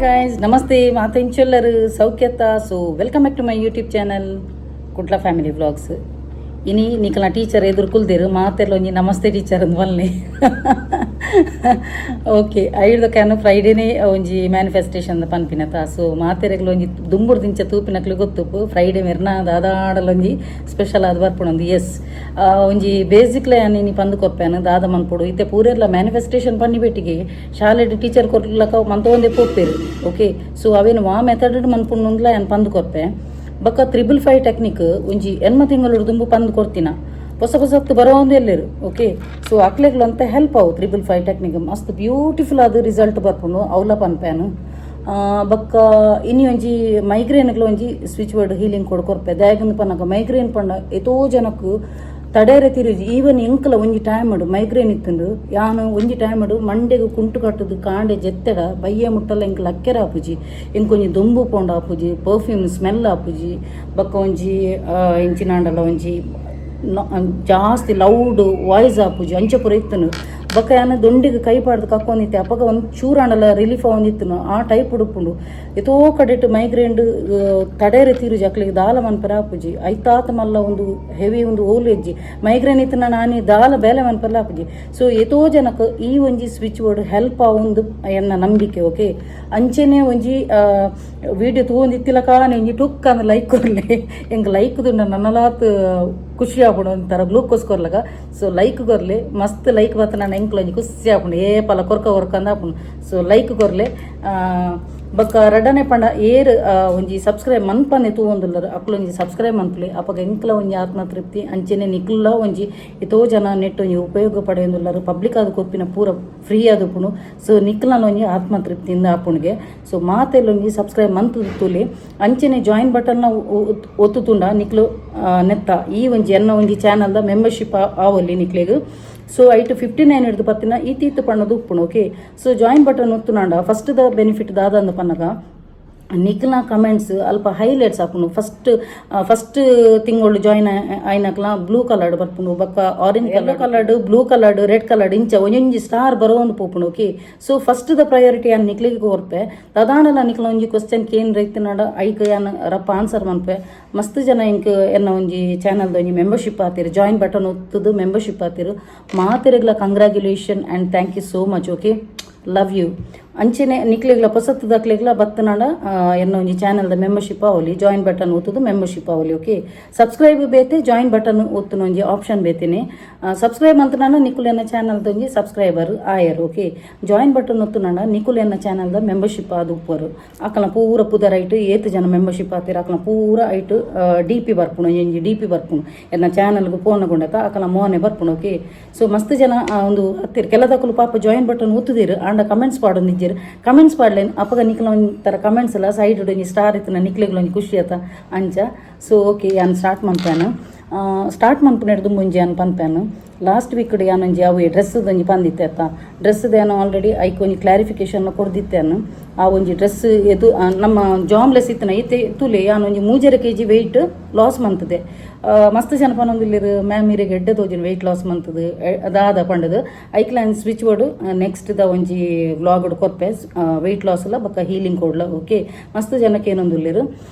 guys, namaste, maathinchullaru saukhyata. So welcome back to my YouTube channel, Kudla Family Vlogs. Ini nikla teacher edurkuldiru maaterlo onji namaste teacher andvalne. Okay, ayudu kanu Friday ne onji manifestation da panpinata. So maatereglo onji dumbur dincha tupinaklu gottupu Friday merna daadaadalonji special advarpunundi. Yes, onji basically ani ni pandu koppanu daada manpudu ite purerla manifestation panni bettige ಶಾಲೆಡ್ teacher ಕೊರ್ಲಕ ಮಂತ ಒಂದೇ ಪೋಪೇರು. Okay, so ಅವೇನು ಆ method ಮನ್ಪುಣ್ಣುಂಗ್ಲ ಏನು ಪಂದು ಕೊರ್ಪೆ ಬಕ್ಕ 555 technique ಒಂಜಿ ಎನ್ಮ ತಿಂಗಳು ದುಂಬು ಪಂದು ಕೊರ್ತಿನ ಹೊಸ ಹೊಸತ್ತು ಬರೋ ಒಂದು ಎಲ್ಲರು. ಓಕೆ, ಸೊ ಅಕ್ಲೆಗ್ಲು ಅಂತ ಹೆಲ್ಪ್ ಅವು 555 ಟೆಕ್ನಿಕ್ ಮಸ್ತ್ ಬ್ಯೂಟಿಫುಲ್ ಆದ ರಿಸಲ್ಟ್ ಬರ್ಪುಂಡು ಅವಲ ಪನ್ಪೇನು. ಬಕ್ಕ ಇನಿ ಒಂಜಿ ಮೈಗ್ರೇನ್ಗಳು ಒಂಜಿ ಸ್ವಿಚ್ ವರ್ಡ್ ಹೀಲಿಂಗ್ ಕೊಡ್ಕೊರ್ಪೆ ದಾಯಗಂದು ಪನ್ನಕ ಮೈಗ್ರೇನ್ ಪಂಡ ಎತೋ ಜನಕ್ಕೆ ತಡೇರೆ ತಿರುಜಿ ಈವನ್ ಎಂಕಲ ಒಂಜಿ ಟೈಮ್ ಅಡು ಮೈಗ್ರೇನ್ ಇತ್ತಂಡು ಯಾನು ಒಂಜಿ ಟೈಮ್ ಅಡು ಮಂಡೆಗೆ ಕುಂಟು ಕಟ್ಟದು ಕಾಂಡೆ ಜೆತ್ತೆಡ ಬಯ್ಯ ಮುಟ್ಟಲ್ಲ ಎಂಕಲ್ ಅಕ್ಕೆರ ಆಪುಜಿ ಎಂಕೊಂಜಿ ದೊಂಬು ಪೋಂಡ ಆಪುಜಿ ಪರ್ಫ್ಯೂಮ್ ಸ್ಮೆಲ್ ಆಪುಜಿ ಬಕ್ಕ ಒಂಜಿ ಇಂಚಿನಾಂಡಲ ಒಂಜಿ ಜಾಸ್ತಿ ಲೌಡ್ ವಾಯ್ಸ್ ಆಪುಜಿ ಅಂಚೆ ಪುರ ಇತ್ತನು ಬಕ್ಕ ಯಾನ ದೊಂಡಿಗೆ ಕೈ ಪಾಡ್ದು ಕಕ್ಕೊಂಡಿತ್ತೆ ಅಪ್ಪಗ ಒಂದು ಚೂರಾಂಡಲ ರಿಲೀಫ್ ಆವಂದಿತ್ತನು ಆ ಟೈಪ್ ಉಡುಪುಂಡು ಎತೋ ಕಡೆಟ್ ಮೈಗ್ರೇಂಡ್ ತಡೇರೆ ತೀರುಜಿ ಅಕ್ಲಿಗೆ ದಾಲ ಮನ್ಪರ ಆಪುಜಿ ಐತಾತ ಮಲ್ಲ ಒಂದು ಹೆವಿ ಒಂದು ಓಲು ಎಜ್ಜಿ ಮೈಗ್ರೇನ್ ಇತ್ತನ ನಾನಿ ದಾಲ ಬೇಲೆ ಮನ್ಪರ್ಲ ಆಪುಜಿ. ಸೊ ಎತೋ ಜನಕ್ಕೆ ಈ ಒಂಜಿ ಸ್ವಿಚ್ ವರ್ಡ್ ಹೆಲ್ಪ್ ಆವೊಂದು ಎನ್ನ ನಂಬಿಕೆ. ಓಕೆ, ಅಂಚೆನೆ ಒಂಜಿ ವಿಡಿಯೋ ತಗೊಂಡಿತ್ತಿಲಕ ಒಂಜಿ ಟುಕ್ ಅಂದ್ ಲೈಕ್ ಕೊರ್ಲೆ ಎಂಗ್ ಲೈಕ್ ನನ್ನಲಾತ್ ಖುಷಿ ಆಗ್ಬಿಡು ಒಂಥರ ಗ್ಲೂಕೋಸ್ ಕೊರ್ಲಕ. ಸೊ ಲೈಕ್ ಕೊರ್ಲೆ ಮಸ್ತ್ ಲೈಕ್ ಬತ್ತ ನಾನು ಎಂಕ್ಲೊಂಜಿ ಖುಷಿ ಆಗ್ಬಿಡು ಏ ಪಲ ಕೊರ್ಕ ವರ್ಕಂದ ಆಪುಂಡು. ಸೊ ಲೈಕ್ ಕೊರ್ಲೆ ಬಕ್ಕ ರಡನೆ ಪಂಡ ಏರ್ ಒಂಜಿ ಸಬ್ಸ್ಕ್ರೈಬ್ ಮನ್ಪನೆ ತೂವೊಂದುಲ್ಲರು ಅಕ್ಲೊಂಜಿ ಸಬ್ಸ್ಕ್ರೈಬ್ ಮನ್ಪುಲೆ ಅಪ್ಪಗ ಎಂಕ್ಲ ಒಂಜಿ ಆತ್ಮ ತೃಪ್ತಿ ಅಂಚೆನೆ ನಿಕ್ಲ ಒಂಜಿ ಎತೋ ಜನ ನೆಟ್ ಒಂಜಿ ಉಪಯೋಗ ಪಡೆಯೊಂದುಲ್ಲರು ಪಬ್ಲಿಕ್ ಆದ ಕೊಪ್ಪಿನ ಪೂರ ಫ್ರೀ ಆದುಪುನು. ಸೊ ನಿಕ್ಲ ಒಂಜಿ ಆತ್ಮ ತೃಪ್ತಿಯಿಂದ ಆಪುಣಿಗೆ. ಸೊ ಮಾತೆಲ್ಲೊಂಜಿ ಸಬ್ಸ್ಕ್ರೈಬ್ ಮಂತು ತುಲಿ ಅಂಚೆನೆ ಜಾಯಿನ್ ಬಟನ್ನ ಒತ್ತುತುಂಡ ನಿಕ್ಲು ನೆತ್ತ ಈ ಒಂಜಿ ಎನ್ನ ಒಂಜಿ ಚಾನಲ್ದ ಮೆಂಬರ್ಶಿಪ್ ಆವಲ್ಲಿ ನಿಕ್ಲೆಗ್. ಸೊ ಐಟು 59 ಹಿಡ್ದು ಪತ್ತಿನ ಈತೀತು ಪಣ್ಣದು ಉಪ್ಪುಣು. ಓಕೆ, ಸೊ ಜಾಯಿನ್ ಬಟನ್ ಒತ್ತುನಾಂಡ ಫಸ್ಟ್ ದ ಬೆನಿಫಿಟ್ ದಾದಂದು ಪನ್ನಗ ನಿಕ್ಲ ಕಮೆಂಟ್ಸ್ ಅಲ್ಪ ಹೈಲೈಟ್ಸ್ ಹಾಪುಂಡು. ಫಸ್ಟ್ ತಿಂಗಳು ಜಾಯಿನ್ ಆಯ್ನಕ್ಲ ಬ್ಲೂ ಕಲರ್ಡ್ ಬರ್ಪುಂಡು ಬಕ್ಕ orange coloured blue coloured red coloured ಇಂಚ ಒಂಜೊಂಜಿ ಸ್ಟಾರ್ ಬರೋ ಒಂದು ಪೋಪುಂಡು. Okay, so first the priority ಯಾನ್ ನಿಕ್ಲಿಗೆ ಕೊರ್ಪೆ ದಾದಾಂಡಲ ನಿಕ್ಲ ಒಂಜಿ ಕ್ವಶನ್ ಕೇನ್ ರೈತನಾಡ ಐಕ್ ಯಾನ್ ರಪ್ಪ ಆನ್ಸರ್ ಮನ್ಪೆ ಮಸ್ತ್ ಜನ ಇಂಕ್ ಎನ್ನ ಒಂಜಿ ಚಾನಲ್ದ ಒಂಜಿ ಮೆಂಬರ್ಶಿಪ್ ಆತಿರು ಜಾಯಿನ್ ಬಟನ್ ಒತ್ತುದು ಮೆಂಬರ್ಶಿಪ್ ಆತಿರು ಮಾತಿರೆಗ್ಲ congratulation and thank you so much. Okay, love you. ಅಂಚೆನೆ ನಿಕ್ಲೆಗ್ಲ ಪೊಸತ್ತು ದಕ್ಲೆಗ್ಲ ಬತ್ತನಾಡ ಎನ್ನ ಒಂಜಿ ಚಾನಲ್ದ ಮೆಂಬರ್ಶಿಪ್ ಆವಲಿ ಜಾಯಿನ್ ಬಟನ್ ಒತ್ತುದು ಮೆಂಬರ್ಶಿಪ್ ಆವಲಿ. ಓಕೆ, ಸಬ್ಸ್ಕ್ರೈಬ್ ಬೇತೆ ಜಾಯಿನ್ ಬಟನ್ ಒತ್ತುನ ಒಂಜಿ ಆಪ್ಷನ್ ಬೇತೇನೆ ಸಬ್ಸ್ಕ್ರೈಬ್ ಅಂತನಾಡ ನಿಕುಲ್ ಎನ್ನ ಚಾನಲ್ದ ಒಂಜಿ ಸಬ್ಸ್ಕ್ರೈಬರ್ ಆಯರು. ಓಕೆ, ಜಾಯಿನ್ ಬಟನ್ ಒತ್ತುನಾಡ ನಿಕುಲ್ ಎನ್ನ ಚಾನಲ್ದ ಮೆಂಬರ್ಶಿಪ್ ಆದ ಉಪ್ಪರು ಅಕಲ ಪೂರ ಪುದರ ಐಟ್ ಏತ್ ಜನ ಮೆಂಬರ್ಶಿಪ್ ಆತಿರ ಅಕಲ ಪೂರ ಐಟ್ DP ಬರ್ಪುಣು ಒಂಜಿ DP ಬರ್ಪುಣು ಎನ್ನ ಚಾನಲ್ಗೆ ಪೋನಗೊಂಡಕ ಅಕಲ ಮೋನೆ ಬರ್ಪುಣು. ಓಕೆ, ಸೊ ಮಸ್ತ್ ಜನ ಒಂದು ಹತ್ತಿರ ಕೆಲದಕ್ಕಲು ಪಾಪ ಜಾಯಿನ್ ಬಟನ್ ಒತ್ತುದಿರು ಆಂಡ ಕಮೆಂಟ್ಸ್ ಪಾಡು ನಿಜ್ಜಿರು ಕಮೆಂಟ್ಸ್ ಪಾಡ್ಲೇನು ಅಪ್ಪಗ ನಿಕ್ಲ ಒಂಥರ ಕಮೆಂಟ್ಸ್ ಎಲ್ಲ ಸೈಡ್ ಒಂಜಿ ಸ್ಟಾರ್ ಇತ್ತು ನಿಕ್ಲೆಗ್ಲ ಒಂಜಿ ಖುಷಿ ಆತ ಅಂಚ. ಸೊ ಓಕೆ, ಯಾನ್ ಸ್ಟಾರ್ಟ್ ಮನ್ಪೇನು ಸ್ಟಾರ್ಟ್ ಮನ್ಪುನೆಡ್ದು ಮುಂಜಿ ಯಾನ್ ಪನ್ಪೇನು ಲಾಸ್ಟ್ ವೀಕ್ ಯಾನೊಂಜಿ ಅವು ಡ್ರೆಸ್ಸದ ಒಂಜಿ ಪಂದಿತ್ತೆ ಅತ್ತ ಡ್ರೆಸ್ಸದ ಏನೋ ಆಲ್ರೆಡಿ ಐಕ್ ಒಂಜಿ ಕ್ಲಾರಿಫಿಕೇಶನ್ ಕೊಡ್ದಿತ್ತೇನು ಆ ಒಂಜಿ ಡ್ರೆಸ್ ಎದು ನಮ್ಮ ಜಾಮ್ಲೆಸ್ ಇತ್ತನ ಈತೆ ತುಲೆ ಯಾನೊಂಜಿ 3 kg ವೆಯ್ಟ್ ಲಾಸ್ ಮಂತದೆ. ಮಸ್ತ್ ಜನ ಪನೊಂದಿಲ್ಲಿರು ಮ್ಯಾಮ್ ಇರಿಗೆ ಎಡ್ಡೆ ತೋಜಿನ ವೆಯ್ಟ್ ಲಾಸ್ ಮಂತದು ಅದಾದ ಪಂಡದು ಐಕ್ಲಾನ್ ಸ್ವಿಚ್ ವರ್ಡ್ ನೆಕ್ಸ್ಟ್ ದ ಒಂಜಿ ವ್ಲಾಗ್ ಕೊರ್ಪೆ ವೆಯ್ಟ್ ಲಾಸ್ ಎಲ್ಲ ಬಕ್ಕ ಹೀಲಿಂಗ್ ಕೊಡ್ಲ. ಓಕೆ, ಮಸ್ತ್ ಜನಕ್ಕೆ ಏನೊಂದಿಲ್ಲಿರು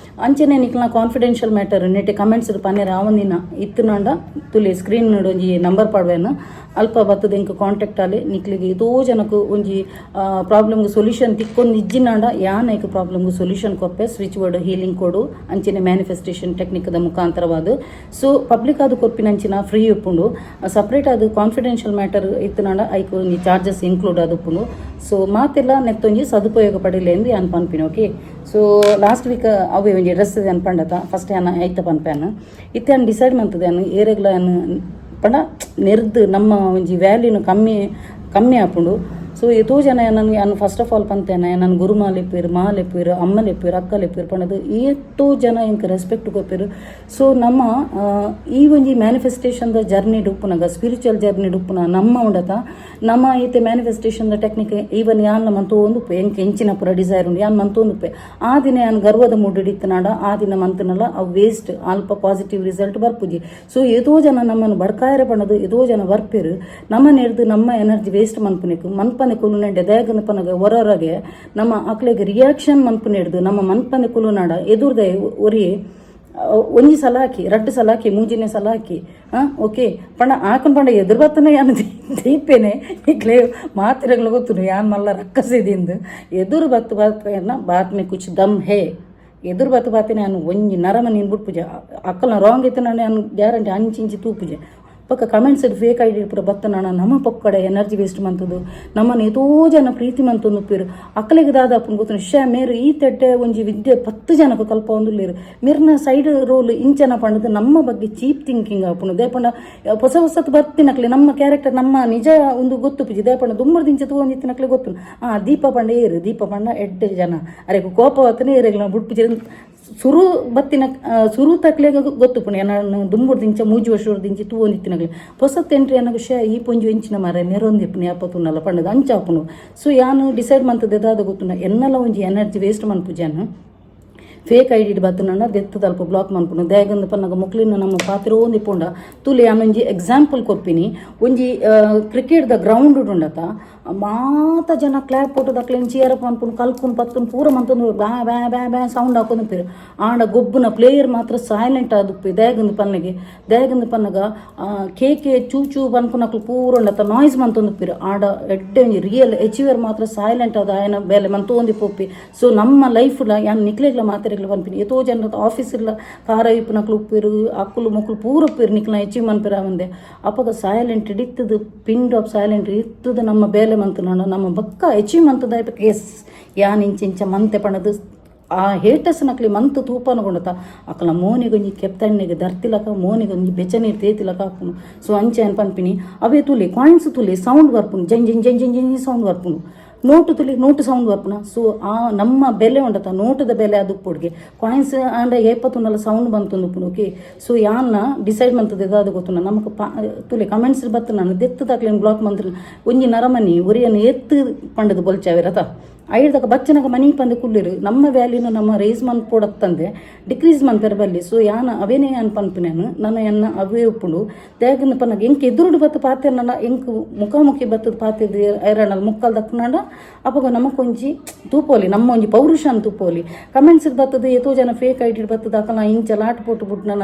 ಅಂಚೆನೆ ನಿಕ್ಲ ಕಾನ್ಫಿಡೆನ್ಷಿಯಲ್ ಮ್ಯಾಟರ್ ನೆಟ್ಟೆ ಕಮೆಂಟ್ಸ್ ಪನ್ನೆರ ಆವೊಂದಿನ ಇತ್ತುನಾಂಡ ತುಲೆ ಸ್ಕ್ರೀನ್ ಒಂಜಿ ನಂಬರ್ ಪಾಡ್ವೇನು ಅಲ್ಪ ಬತ್ತದ ಇಂಕ ಕಾಂಟ್ಯಾಕ್ಟ್ ಆಲೆ ನಿಕ್ಲಿಗೆ ಎದೋ ಜನಕ್ಕೆ ಒಂಜಿ ಪ್ರಾಬ್ಲಮ್ಗೆ ಸೊಲ್ಯೂಷನ್ ತಿಕ್ಕೊಂಡು ಇಜ್ಜಿನಾಂಡ ಯಾನ್ ಐಕ್ ಪ್ರಾಬ್ಲಮ್ಗೆ ಸೊಲ್ಯೂಷನ್ ಕೊರ್ಪೆ ಸ್ವಿಚ್ ವರ್ಡ್ ಹೀಲಿಂಗ್ ಕೊಡು ಅಂಚಿನ ಮ್ಯಾನಿಫೆಸ್ಟೇಷನ್ ಟೆಕ್ನಿಕ್ದ ಮುಖಾಂತರವಾದ. ಸೊ ಪಬ್ಲಿಕ್ ಆದ ಕೊರ್ಪಿನ ಅಂಚಿನ ಫ್ರೀ ಉಪ್ಪುಂಡು ಸಪ್ರೇಟ್ ಆದ ಕಾನ್ಫಿಡೆನ್ಷಿಯಲ್ ಮ್ಯಾಟರ್ ಇತ್ತನಾಂಡ ಐಕ್ ಒಂಜಿ ಚಾರ್ಜಸ್ ಇನ್ಕ್ಲೂಡ್ ಆದ ಉಪ್ಪುಂಡು. ಸೊ ಮಾತೆಲ್ಲ ನೆತ್ತೊಂಜಿ ಸದುಪಯೋಗ ಪಡಿಲೆ ಎಂದು ಯಾನ್ ಪನ್ಪಿನ. ಓಕೆ, ಸೊ ಲಾಸ್ಟ್ ವೀಕ್ ಅವೇ ಒಂಜಿ ಡ್ರೆಸ್ ಯಾನ್ ಪಂಡತ ಫಸ್ಟ್ ಯಾನ ಐತ ಪನ್ಪೇನು ಇತ್ತೆ ಯಾನ್ ಡಿಸೈಡ್ ಮಂತದ ಯಾನು ಏರೆಗ್ಲ ಯಾನ್ ಪಂಡ ನೆರ್ದು ನಮ್ಮ ಒಂಜಿ ವ್ಯಾಲ್ಯೂನು ಕಮ್ಮಿ ಆಪುಂಡು. ಸೊ ಎತೋ ಜನ ನಾನು ಫಸ್ಟ್ ಆಫ್ ಆಲ್ ಪಂತೇನೆ ನನ್ನ ಗುರುಮಾ ಲೆಪ್ಪೇರು ಮಾ ಲೆಪ್ಪೇರು ಅಮ್ಮ ಲೆಪ್ಪೇರು ಅಕ್ಕ ಲೆಪ್ಪೇರು ಪಂಡದು ಎಷ್ಟೋ ಜನ ಇಂಕ ರೆಸ್ಪೆಕ್ಟ್ ಕೊಪ್ಪೇರು. ಸೊ ನಮ್ಮ ಈ ಒಂಜಿ ಮ್ಯಾನಿಫೆಸ್ಟೇಷನ್ದ ಜರ್ನಿ ಡುಪ್ಪುನಾಗ ಸ್ಪಿರಿಚುವಲ್ ಜರ್ನಿ ಡುಪ್ಪುನ ನಮ್ಮ ಉಂಡತ ನಮ್ಮ ಈತೆ ಮ್ಯಾನಿಫೆಸ್ಟೇಷನ್ದ ಟೆಕ್ನಿಕ್ ಈವನ್ ಯಾನ್ ಮಂತು ಒಂದುಪ್ಪೆ ಎಂಕ್ ಎಂಚಿನ ಪುರ ಡಿಸೈರ್ ಉಂಡು ಯಾನ್ ಮಂತು ಒಂದುಪ್ಪೆ ಆ ದಿನ ಯಾನ್ ಗರ್ವದ ಮುಡ್ಡಿಡಿತ್ತನಾಡ ಆ ದಿನ ಮಂತನಲ್ಲ ಅವು ವೇಸ್ಟ್ ಅಲ್ಪ ಪಾಸಿಟಿವ್ ರಿಸಲ್ಟ್ ಬರ್ಪುಜಿ. ಸೊ ಎದೋ ಜನ ನಮ್ಮನ್ನು ಬಡ್ಕಾಯರೆ ಪಣ್ಣದು ಎದೋ ಜನ ಬರ್ಪೇರು ನಮ್ಮನ್ನ ಹಿಡ್ದು ನಮ್ಮ ಎನರ್ಜಿ ವೇಸ್ಟ್ ಮನ್ಪುನಿಕು ಮನ್ಪ ಮನ್ಪಂದೆ ಕುಲುನಂಡೆ ದೇಗನ ಪನಗ ಹೊರಗೆ ನಮ್ಮ ಅಕ್ಲೆಗೆ ರಿಯಾಕ್ಷನ್ ಮನ್ಪುನ ಹಿಡ್ದು ನಮ್ಮ ಮನ್ಪಂದೆ ಕುಲುನಾಡ ಎದುರ್ದೆ ಒರಿ ಒಂಜಿ ಸಲ ಹಾಕಿ 2 ಸಲ ಹಾಕಿ 3ನೇ ಸಲ ಹಾಕಿ ಓಕೆ ಪಂಡ ಹಾಕೊಂಡು ಪಂಡ ಎದುರು ಬತ್ತನ ಯಾನು ದೀಪೇನೆ ಈಗಲೇ ಮಾತಿರಗಳು ಗೊತ್ತು ಯಾನ್ ಮಲ್ಲ ರಕ್ಕಸಿದಿಂದ ಎದುರು ಬತ್ತು ಬಾತನ ಬಾತ್ಮೆ ಕುಚ್ ದಮ್ ಹೇ ಎದುರು ಬತ್ತು ಬಾತೇನೆ ನಾನು ಒಂಜಿ ನರಮ ನೀನು ಬಿಟ್ಪುಜೆ ಅಕ್ಕಲ ರಾಂಗ್ ಐತೆ ನಾನು ಗ್ಯಾರಂಟಿ ಅಂಚಿಂಚಿ ತೂಪುಜೆ ಪಕ್ಕ ಕಮೆಂಟ್ಸ್ ಫೇಕ್ ಐಡಿ ಪೂರ ಬತ್ತನಾಣ ನಮ್ಮ ಪಕ್ಕಡೆ ಎನರ್ಜಿ ವೇಸ್ಟ್ ಮಂತದ್ದು ನಮ್ಮನ್ನು ಎಷ್ಟೋ ಜನ ಪ್ರೀತಿ ಮಂತೊಂದು ಉಪ್ಪಿರು ಅಕ್ಕಲಿಗೆ ದಾದಾಪನ್ ಗೊತ್ತು ಮೇರು ಈ ತೆಡ್ಡೆ ಒಂಜಿ ವಿದ್ಯೆ 10 ಜನಕ್ಕೆ ಕಲ್ಪ ಒಂದುಲ್ಲೇರು ಮಿರ್ನ ಸೈಡ್ ರೋಲ್ ಇಂಚನ ಪಂಡದು ನಮ್ಮ ಬಗ್ಗೆ ಚೀಪ್ ಥಿಂಕಿಂಗ್ ಆಪುನು ದೇಪಂಡ ಹೊಸ ಹೊಸತ್ತು ಬರ್ತಿನಕ್ಲೆ ನಮ್ಮ ಕ್ಯಾರೆಕ್ಟರ್ ನಮ್ಮ ನಿಜ ಒಂದು ಗೊತ್ತು ಪುಜಿ ದೇಪಂಡ ದುಮ್ಮರ್ ದಿಂಚ ತಗೊಂಡಿತ್ತಿನಕ್ಲೆ ಗೊತ್ತು ದೀಪ ಪಂಡ ಏರು ದೀಪ ಪಂಡ ಎಡ್ಡೆ ಜನ ಅರೆ ಕೋಪ ಹೊತ್ತನೇ ಏರೆಗ್ಲ ಬಿಟ್ಪುಜಿ ಸುರು ಬತ್ತಿನ ಸುರು ತಕ್ಲೆಗ ಗೊತ್ತು ಪುಣ್ಯ ನಾನು ದುಂಬುಡು ದಿಂಚ 3 ವರ್ಷ ದಿಂಚಿ ತೂ ಒಂದಿತ್ತಿನಗ್ಲಿ ಹೊಸತ್ತು ಎಂಟ್ರಿ ಅನ್ನೋ ವಿಷಯ ಈ ಪೊಂಜು ಎಂಚಿನ ಮರ ನೆರೊಂದಿಪ್ಪುನಿ ಯಾಪತ್ತುನಲ್ಲ ಪಂಡದ ಅಂಚಾಪುನು ಸೊ ಯಾನು ಡಿಸೈಡ್ ಮಂತದ್ದು ಎದಾದ ಗೊತ್ತುನ ಎನ್ನಲ್ಲ ಒಂಜಿ ಎನರ್ಜಿ ವೇಸ್ಟ್ ಮನ್ಪುಜಾನು ಫೇಕ್ ಐಡಿ ಬತ್ತನ ದೆತ್ತದ ಅಲ್ಪ ಬ್ಲಾಕ್ ಮನ್ಪುನು ದೇಗಂದು ಪನ್ನಗ ಮುಕ್ಲಿನ ನಮ್ಮ ಪಾತ್ರ ಒಂದಿಪ್ಪುಂಡ ತುಲೆ ಯಾನೊಂಜಿ ಎಕ್ಸಾಂಪಲ್ ಕೊರ್ಪಿನಿ ಒಂಜಿ ಕ್ರಿಕೆಟ್ದ ಗ್ರೌಂಡ್ ಉಂಡತ ಮಾತ ಜನ ಕ್ಲಾಪ್ ಕೊಟ್ಟದ ಅಕ್ಲೇನು ಚೀರಪ್ಪ ಅನ್ಪುನು ಕಲ್ಪುನು ಪತ್ತುನು ಪೂರ ಮಂತಂದು ಬ್ಯಾ ಬ್ಯಾ ಬ್ಯಾ ಬ್ಯಾ ಸೌಂಡ್ ಹಾಕೊಂಡು ಪೇರು ಆಂಡ ಗೊಬ್ಬುನ ಪ್ಲೇಯರ್ ಮಾತ್ರ ಸೈಲೆಂಟ್ ಆದುಪ್ಪಿ ದೇಗಂದು ಪನ್ನಗ ಕೇಕೆ ಚೂಚೂ ಅನ್ಪುನಕ್ಲು ಪೂರ ಉಂಡತ ನಾಯ್ಸ್ ಮಂತೊಂದು ಪೇರು ಆಂಡ ಎಡ್ಡೆ ಒಂಜಿ ರಿಯಲ್ ಅಚೀವರ್ ಮಾತ್ರ ಸೈಲೆಂಟ್ ಆದ ಆಯನ ಬೇಲೆ ಮಂತು ಒಂದಿ ಪೊಪ್ಪಿ ಸೊ ನಮ್ಮ ಲೈಫ್ಲ ಯಾನ್ ನಿಕ್ಲೆಗ್ಲ ಮಾತಾಡಿ ಪನ್ಪಿನಿ ಎಷ್ಟೋ ಜನ ಆಫೀಸ್ ಇಲ್ಲ ಕಾರ ಇಪ್ಪನಕ್ಲು ಉಪ್ಪಿರು ಅಕ್ಕಲು ಮಕ್ಕಳು ಪೂರ ಉಪ್ಪಿರು ನಿಕ್ಲ ಅಚೀವ್ ಮನ್ಪಿರ ಒಂದೆ ಅಪ್ಪಗ ಸೈಲೆಂಟ್ ಇಡಿತ್ತದು ಪಿಂಡ್ ಆಫ್ ಸೈಲೆಂಟ್ ಇತ್ತದ ನಮ್ಮ ಬೇಲೆ ಮಂತು ನಾನು ನಮ್ಮ ಬಕ್ಕ ಅಚೀವ್ ಮಂತದ ಎಸ್ ಯಾನ್ ಇಂಚ ಮಂತೆ ಪಣದು ಆ ಹೇಟಸ್ ನಕ್ಲಿ ಮಂತು ತೂಪನಗೊಂಡತ ಅಕ್ಕಲ ಮೋನಿಗೊಂಜಿ ಕೆಪ್ತಣ್ಣೆಗೆ ದರ್ತಿಲಕ ಮೋನಿಗೊಂಜಿ ಬೆಚ್ಚನೀರು ತೇತಿಲಕ ಹಾಕುನು ಸೊ ಅಂಚೆ ಅನ್ ಪನ್ಪಿನಿ ಅವೇ ತುಲಿ ಕಾಯಿನ್ಸ್ ತುಲಿ ಸೌಂಡ್ ಬರ್ಪುನು ಜಂಜ್ ಜಂಜ್ ಜಂಜ್ ಜಂಜ್ ಸೌಂಡ್ ಬರ್ಪುನು ನೋಟು ತುಲಿ ನೋಟು ಸೌಂಡ್ ಬರ್ಪುನ ಸೊ ಆ ನಮ್ಮ ಬೆಲೆ ಉಂಡತ ನೋಟದ ಬೆಲೆ ಅದು ಉಪ್ಪುಡ್ಗೆ ಕಾಯಿನ್ಸ್ ಆಂಡ ಏಪತ್ತುನಲ್ಲ ಸೌಂಡ್ ಬಂತಂದು ಉಪ್ಪುನು ಓಕೆ ಸೊ ಯಾನ್ನ ಡಿಸೈಡ್ ಮಂತದ್ದು ಅದು ಗೊತ್ತು ನಮಗೆ ತುಲಿ ಕಮೆಂಟ್ಸ್ ಬತ್ತು ನಾನು ದೆತ್ತದಾಗ್ಲೇನು ಬ್ಲಾಕ್ ಮಂತ್ರ ಒಂಜಿ ನರಮನಿ ಒರಿಯನ್ನು ಎತ್ತು ಪಂಡದು ಬೊಲ್ಚಾವಿರತ ಐಡ್ದಾಗ ಬಚ್ಚನಾಗ ಮನಿ ಪಂದು ಕುಲ್ಲಿರು ನಮ್ಮ ವ್ಯಾಲ್ಯೂನು ನಮ್ಮ ರೇಸ್ ಮನ್ ಪೋಡತ್ತಂದೆ ಡಿಕ್ರೀಸ್ ಮನ್ ಪೆರಬಲ್ಲಿ ಸೊ ಯಾನ ಅವೇನೇ ಅನ್ ಪನ್ಪಿನೇನು ನನ್ನ ಎನ್ನ ಅವೇ ಉಪ್ಪುಂಡು ದೇಗನ ಪನ್ನಗ ಎಂಕ್ ಎದುರುಡು ಬತ್ತು ಪಾತೆ ನನ್ನ ಎಂಕ್ ಮುಖಾಮುಖಿ ಬತ್ತದ ಪಾತೆದು ಐರಣಲ್ ಮುಕ್ಕಲ್ ದಕ್ಕನಾಡ ಅವಾಗ ನಮಕೊಂಜಿ ತೂಪೋಲಿ ನಮ್ಮ ಒಂಜಿ ಪೌರುಷನ್ ತೂಪೋಲಿ ಕಮೆಂಟ್ಸ್ ಬತ್ತದು ಎಷ್ಟೋ ಜನ ಫೇಕ್ ಐಡಿ ಬತ್ತದ ಅಕಲ ಇಂಚ ಲಾಟ್ ಪೋಟು ಬಿಟ್ಟು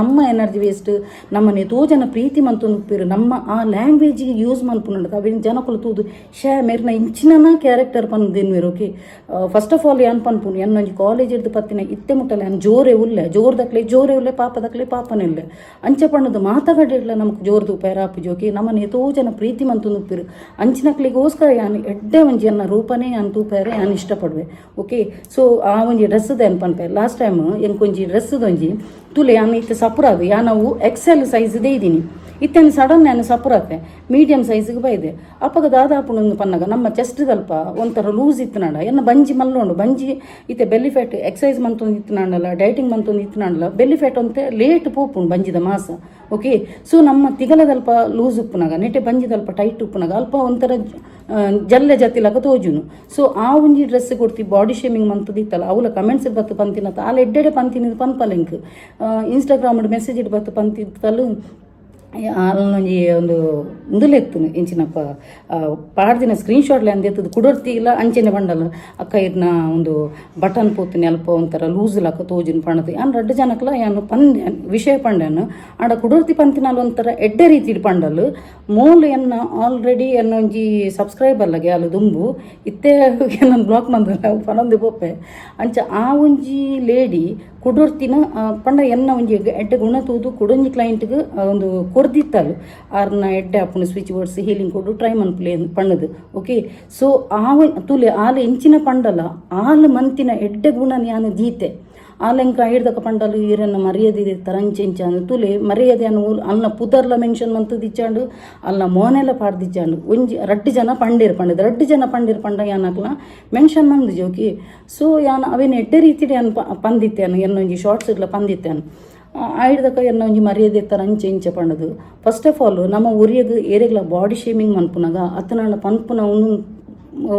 ನಮ್ಮ ಎನರ್ಜಿ ವೇಸ್ಟ್ ನಮ್ಮನ್ನ ಎಷ್ಟೋ ಜನ ಪ್ರೀತಿ ಮಂತೊಂದು ಉಪ್ಪಿರು ನಮ್ಮ ಆ ಲ್ಯಾಂಗ್ವೇಜಿಗೆ ಯೂಸ್ ಮನ್ಪುಂಡ ಅವೇನು ಜನಕ್ಕಲು ತೂದು ಮೇರ್ನ ಇಂಚಿನ ಕ್ಯಾರೆಕ್ಟರ್ ಪನ್ ಓಕೆ ಫಸ್ಟ್ ಆಫ್ ಆಲ್ ಯಾನ್ ಪನ್ಪುನು ಎನ್ನೊಂಜಿ ಕಾಲೇಜ್ ಇರ್ದು ಪತ್ತಿನ ಇತ್ತೆ ಮುಟ್ಟಲ್ಲ ಯಾನ್ ಜೋರೇ ಉಲ್ಲೆ ಜೋರೆ ಉಲ್ಲೆ ಪಾಪದಕ್ಲೆ ಪಾಪನಿಲ್ಲೆ ಅಂಚೆ ಪಣ್ಣದು ಮಾತಾಗಡ್ಲ ನಮ್ಗೆ ಜೋರ್ದು ಪೈರಾಪು ಜೋಕಿ ನಮ್ಮನ್ನು ಎಷ್ಟೋ ಜನ ಪ್ರೀತಿ ಮಂತೊಂದು ಉಪ್ಪಿರು ಅಂಚಿನಕ್ಲಿಗೋಸ್ಕರ ಯಾನ್ ಎಡ್ಡೆ ಒಂಜಿ ಅನ್ನ ರೂಪನೇ ಯಾನ್ ತೂಪೇರೆ ಯಾನ್ ಇಷ್ಟಪಡುವೆ ಓಕೆ ಸೊ ಆ ಒಂಜಿ ಡ್ರೆಸ್ಸದ ಏನ್ ಪನ್ಪೆ ಲಾಸ್ಟ್ ಟೈಮ್ ಎಂಕೊಂಜಿ ಡ್ರೆಸ್ಸದೊಂಜಿ ತುಲೆ ಯಾನ್ ಇತ್ತೆ ಸಪುರಾದು ಯಾ ನಾವು ಎಕ್ಸೆಲ್ ಸೈಜ್ದೇ ಇದ್ದೀನಿ ಇತ್ತೇನು ಸಡನ್ ನಾನು ಸಪುರತ್ತೆ ಮೀಡಿಯಮ್ ಸೈಜ್ಗೆ ಬೈದೆ ಅಪ್ಪಗ ದಾದಾಪುಣಂದು ಪನ್ನಗ ನಮ್ಮ ಚೆಸ್ಟ್ ದಲ್ಪ ಒಂಥರ ಲೂಸ್ ಇತ್ತು ನಾಡ ಎನ್ನ ಬಂಜಿ ಮಲ್ಲೋಂಡು ಬಂಜಿ ಇತ್ತೆ ಬೆಲ್ಲಿ ಫ್ಯಾಟ್ ಎಕ್ಸಸೈಸ್ ಮಂತೊಂದು ಇತ್ತು ನಾಡಲ್ಲ ಡೈಟಿಂಗ್ ಮಂತೊಂದು ಇತ್ತು ನಾಡಲ್ಲ ಬೆಲ್ಲಿ ಫ್ಯಾಟ್ ಅಂತೆ ಲೇಟ್ ಪೋಪುಂಡು ಬಂಜಿದ ಮಾಸ ಓಕೆ ಸೊ ನಮ್ಮ ತಿಗಲದಲ್ಪ ಲೂಸ್ ಉಪ್ಪುನಾಗ ನೆಟ್ಟೆ ಬಂಜಿದಲ್ಪ ಟೈಟ್ ಉಪ್ಪುನಾಗ ಅಲ್ಪ ಒಂಥರ ಜಲ್ಲೆ ಜತಿಲಾಗ ತೋಜುನು ಸೊ ಆ ಒಂಜಿ ಡ್ರೆಸ್ ಕೊಡ್ತಿ ಬಾಡಿ ಶೇಮಿಂಗ್ ಮಂತದಿತ್ತಲ್ಲ ಅವಳ ಕಮೆಂಟ್ಸ್ ಬತ್ತು ಪಂತಿನತ್ತ ಆಲ ಎಡ್ಡೆಡೆ ಪಂತಿನ ಪನ್ಪಲಿಂಕ್ ಇನ್ಸ್ಟಾಗ್ರಾಮ್ ಮೆಸೇಜ್ ಇಟ್ಟು ಬತ್ತು ಪಂತಿತ್ತಲು ಅಲ್ಲೊಂಜಿ ಒಂದು ಮುಂದುಲೆತ್ತು ಇಂಚಿನಪ್ಪ ಪಾಡ್ದಿನ ಸ್ಕ್ರೀನ್ಶಾಟ್ಲೆ ಅಂದೆತ್ತದು ಕುಡೋರ್ತಿ ಇಲ್ಲ ಅಂಚೆನೆ ಬಂಡಲ್ಲ ಅಕ್ಕ ಇರ್ನ ಒಂದು ಬಟನ್ ಪೋತಿನಿ ಅಲ್ಪ ಒಂಥರ ಲೂಸ್ ಲಕ್ಕ ತೋಜಿನ ಪಣತಿ ಅನ್ 2 ಜನಕ್ಲ ಏನು ಪಂದೆ ವಿಷಯ ಪಂಡೆನು ಆಡ ಕುಡೋರ್ತಿ ಪಂತಿನಲ್ಲಿ ಒಂಥರ ಎಡ್ಡೆ ರೀತಿ ಪಂಡಲು ಮೋಲ್ ಎನ್ನ ಆಲ್ರೆಡಿ ಎನ್ನೊಂಜಿ ಸಬ್ಸ್ಕ್ರೈಬರ್ ಲಗೆ ಅಲ್ಲ ದುಂಬು ಇತ್ತೆ ನನ್ನ ಬ್ಲಾಕ್ ಮಂದಲ್ಲ ಪಣಂದು ಪೊಪ್ಪೆ ಅಂಚ ಆ ಒಂಜಿ ಲೇಡಿ ಕುಡೋರ್ತಿನ ಪಂಡ ಎನ್ನ ಒಂಜಿ ಎಡ್ಡೆ ಗುಣ ತೂದು ಕುಡೊಂಜಿ ಕ್ಲೈಂಟ್ಗೆ ಒಂದು ಕೊಡ್ದಿತ್ತಲು ಆರ್ನ ಎಡ್ಡೆ ಅಪ್ಪನ ಸ್ವಿಚ್ ಬೋರ್ಡ್ಸ್ ಹೀಲಿಂಗ್ ಕೊಡು ಟ್ರೈ ಮನ್ಪ್ಲೇ ಪಣ್ಣದು ಓಕೆ ಸೊ ತುಲೆ ಆಲ ಇಂಚಿನ ಪಂಡಲ ಆಲ ಮಂತಿನ ಎಡ್ಡೆ ಗುಣ ಯಾನು ದೀತೆ ಆಲೆಂಕ ಹಿಡ್ದಕ ಪಂಡಲು ಈರನ್ನ ಮರ್ಯಾದೆ ತರಂಚೆಂಚ ತುಲೆ ಮರ್ಯಾದೆ ಅನ್ನು ಅಲ್ಲ ಪುದರ್ಲ ಮೆನ್ಷನ್ ಮಂತದಿಚ್ಚಾಂಡು ಅಲ್ಲ ಮೋನೆಲ್ಲ ಪಾಡ್ದಿಚ್ಚಾಂಡು ಒಂಜಿ 2 ಜನ ಪಂಡೇರು ಪಂಡದು 2 ಜನ ಪಂಡೇರು ಪಂಡ ಯಾನಕ್ಲ ಮೆನ್ಷನ್ ಮಂದು ಜೋಕಿ ಸೊ ಯಾನು ಅವೇನು ಎಡ್ಡೆ ರೀತಿ ಯಾನು ಪಂದಿತ್ತೇನು ಎನ್ನೊಂಜಿ ಶಾರ್ಟ್ಸ್ ಇಡ್ಲ ಪಂದಿತ್ತೇನು ಆಯ್ದಕ ಎನ್ನ ಒಂಜಿ ಮರ್ಯಾದೆ ತರ ಅಂಚೆ ಪಣ್ಣದು ಫಸ್ಟ್ ಆಫ್ ಆಲ್ ನಮ್ಮ ಊರಿಯಾಗ ಏರೆಗ್ಲ ಬಾಡಿ ಶೇಮಿಂಗ್ ಮನ್ಪುನಾಗ ಅತನ ಪನ್ಪುನ ಅವನು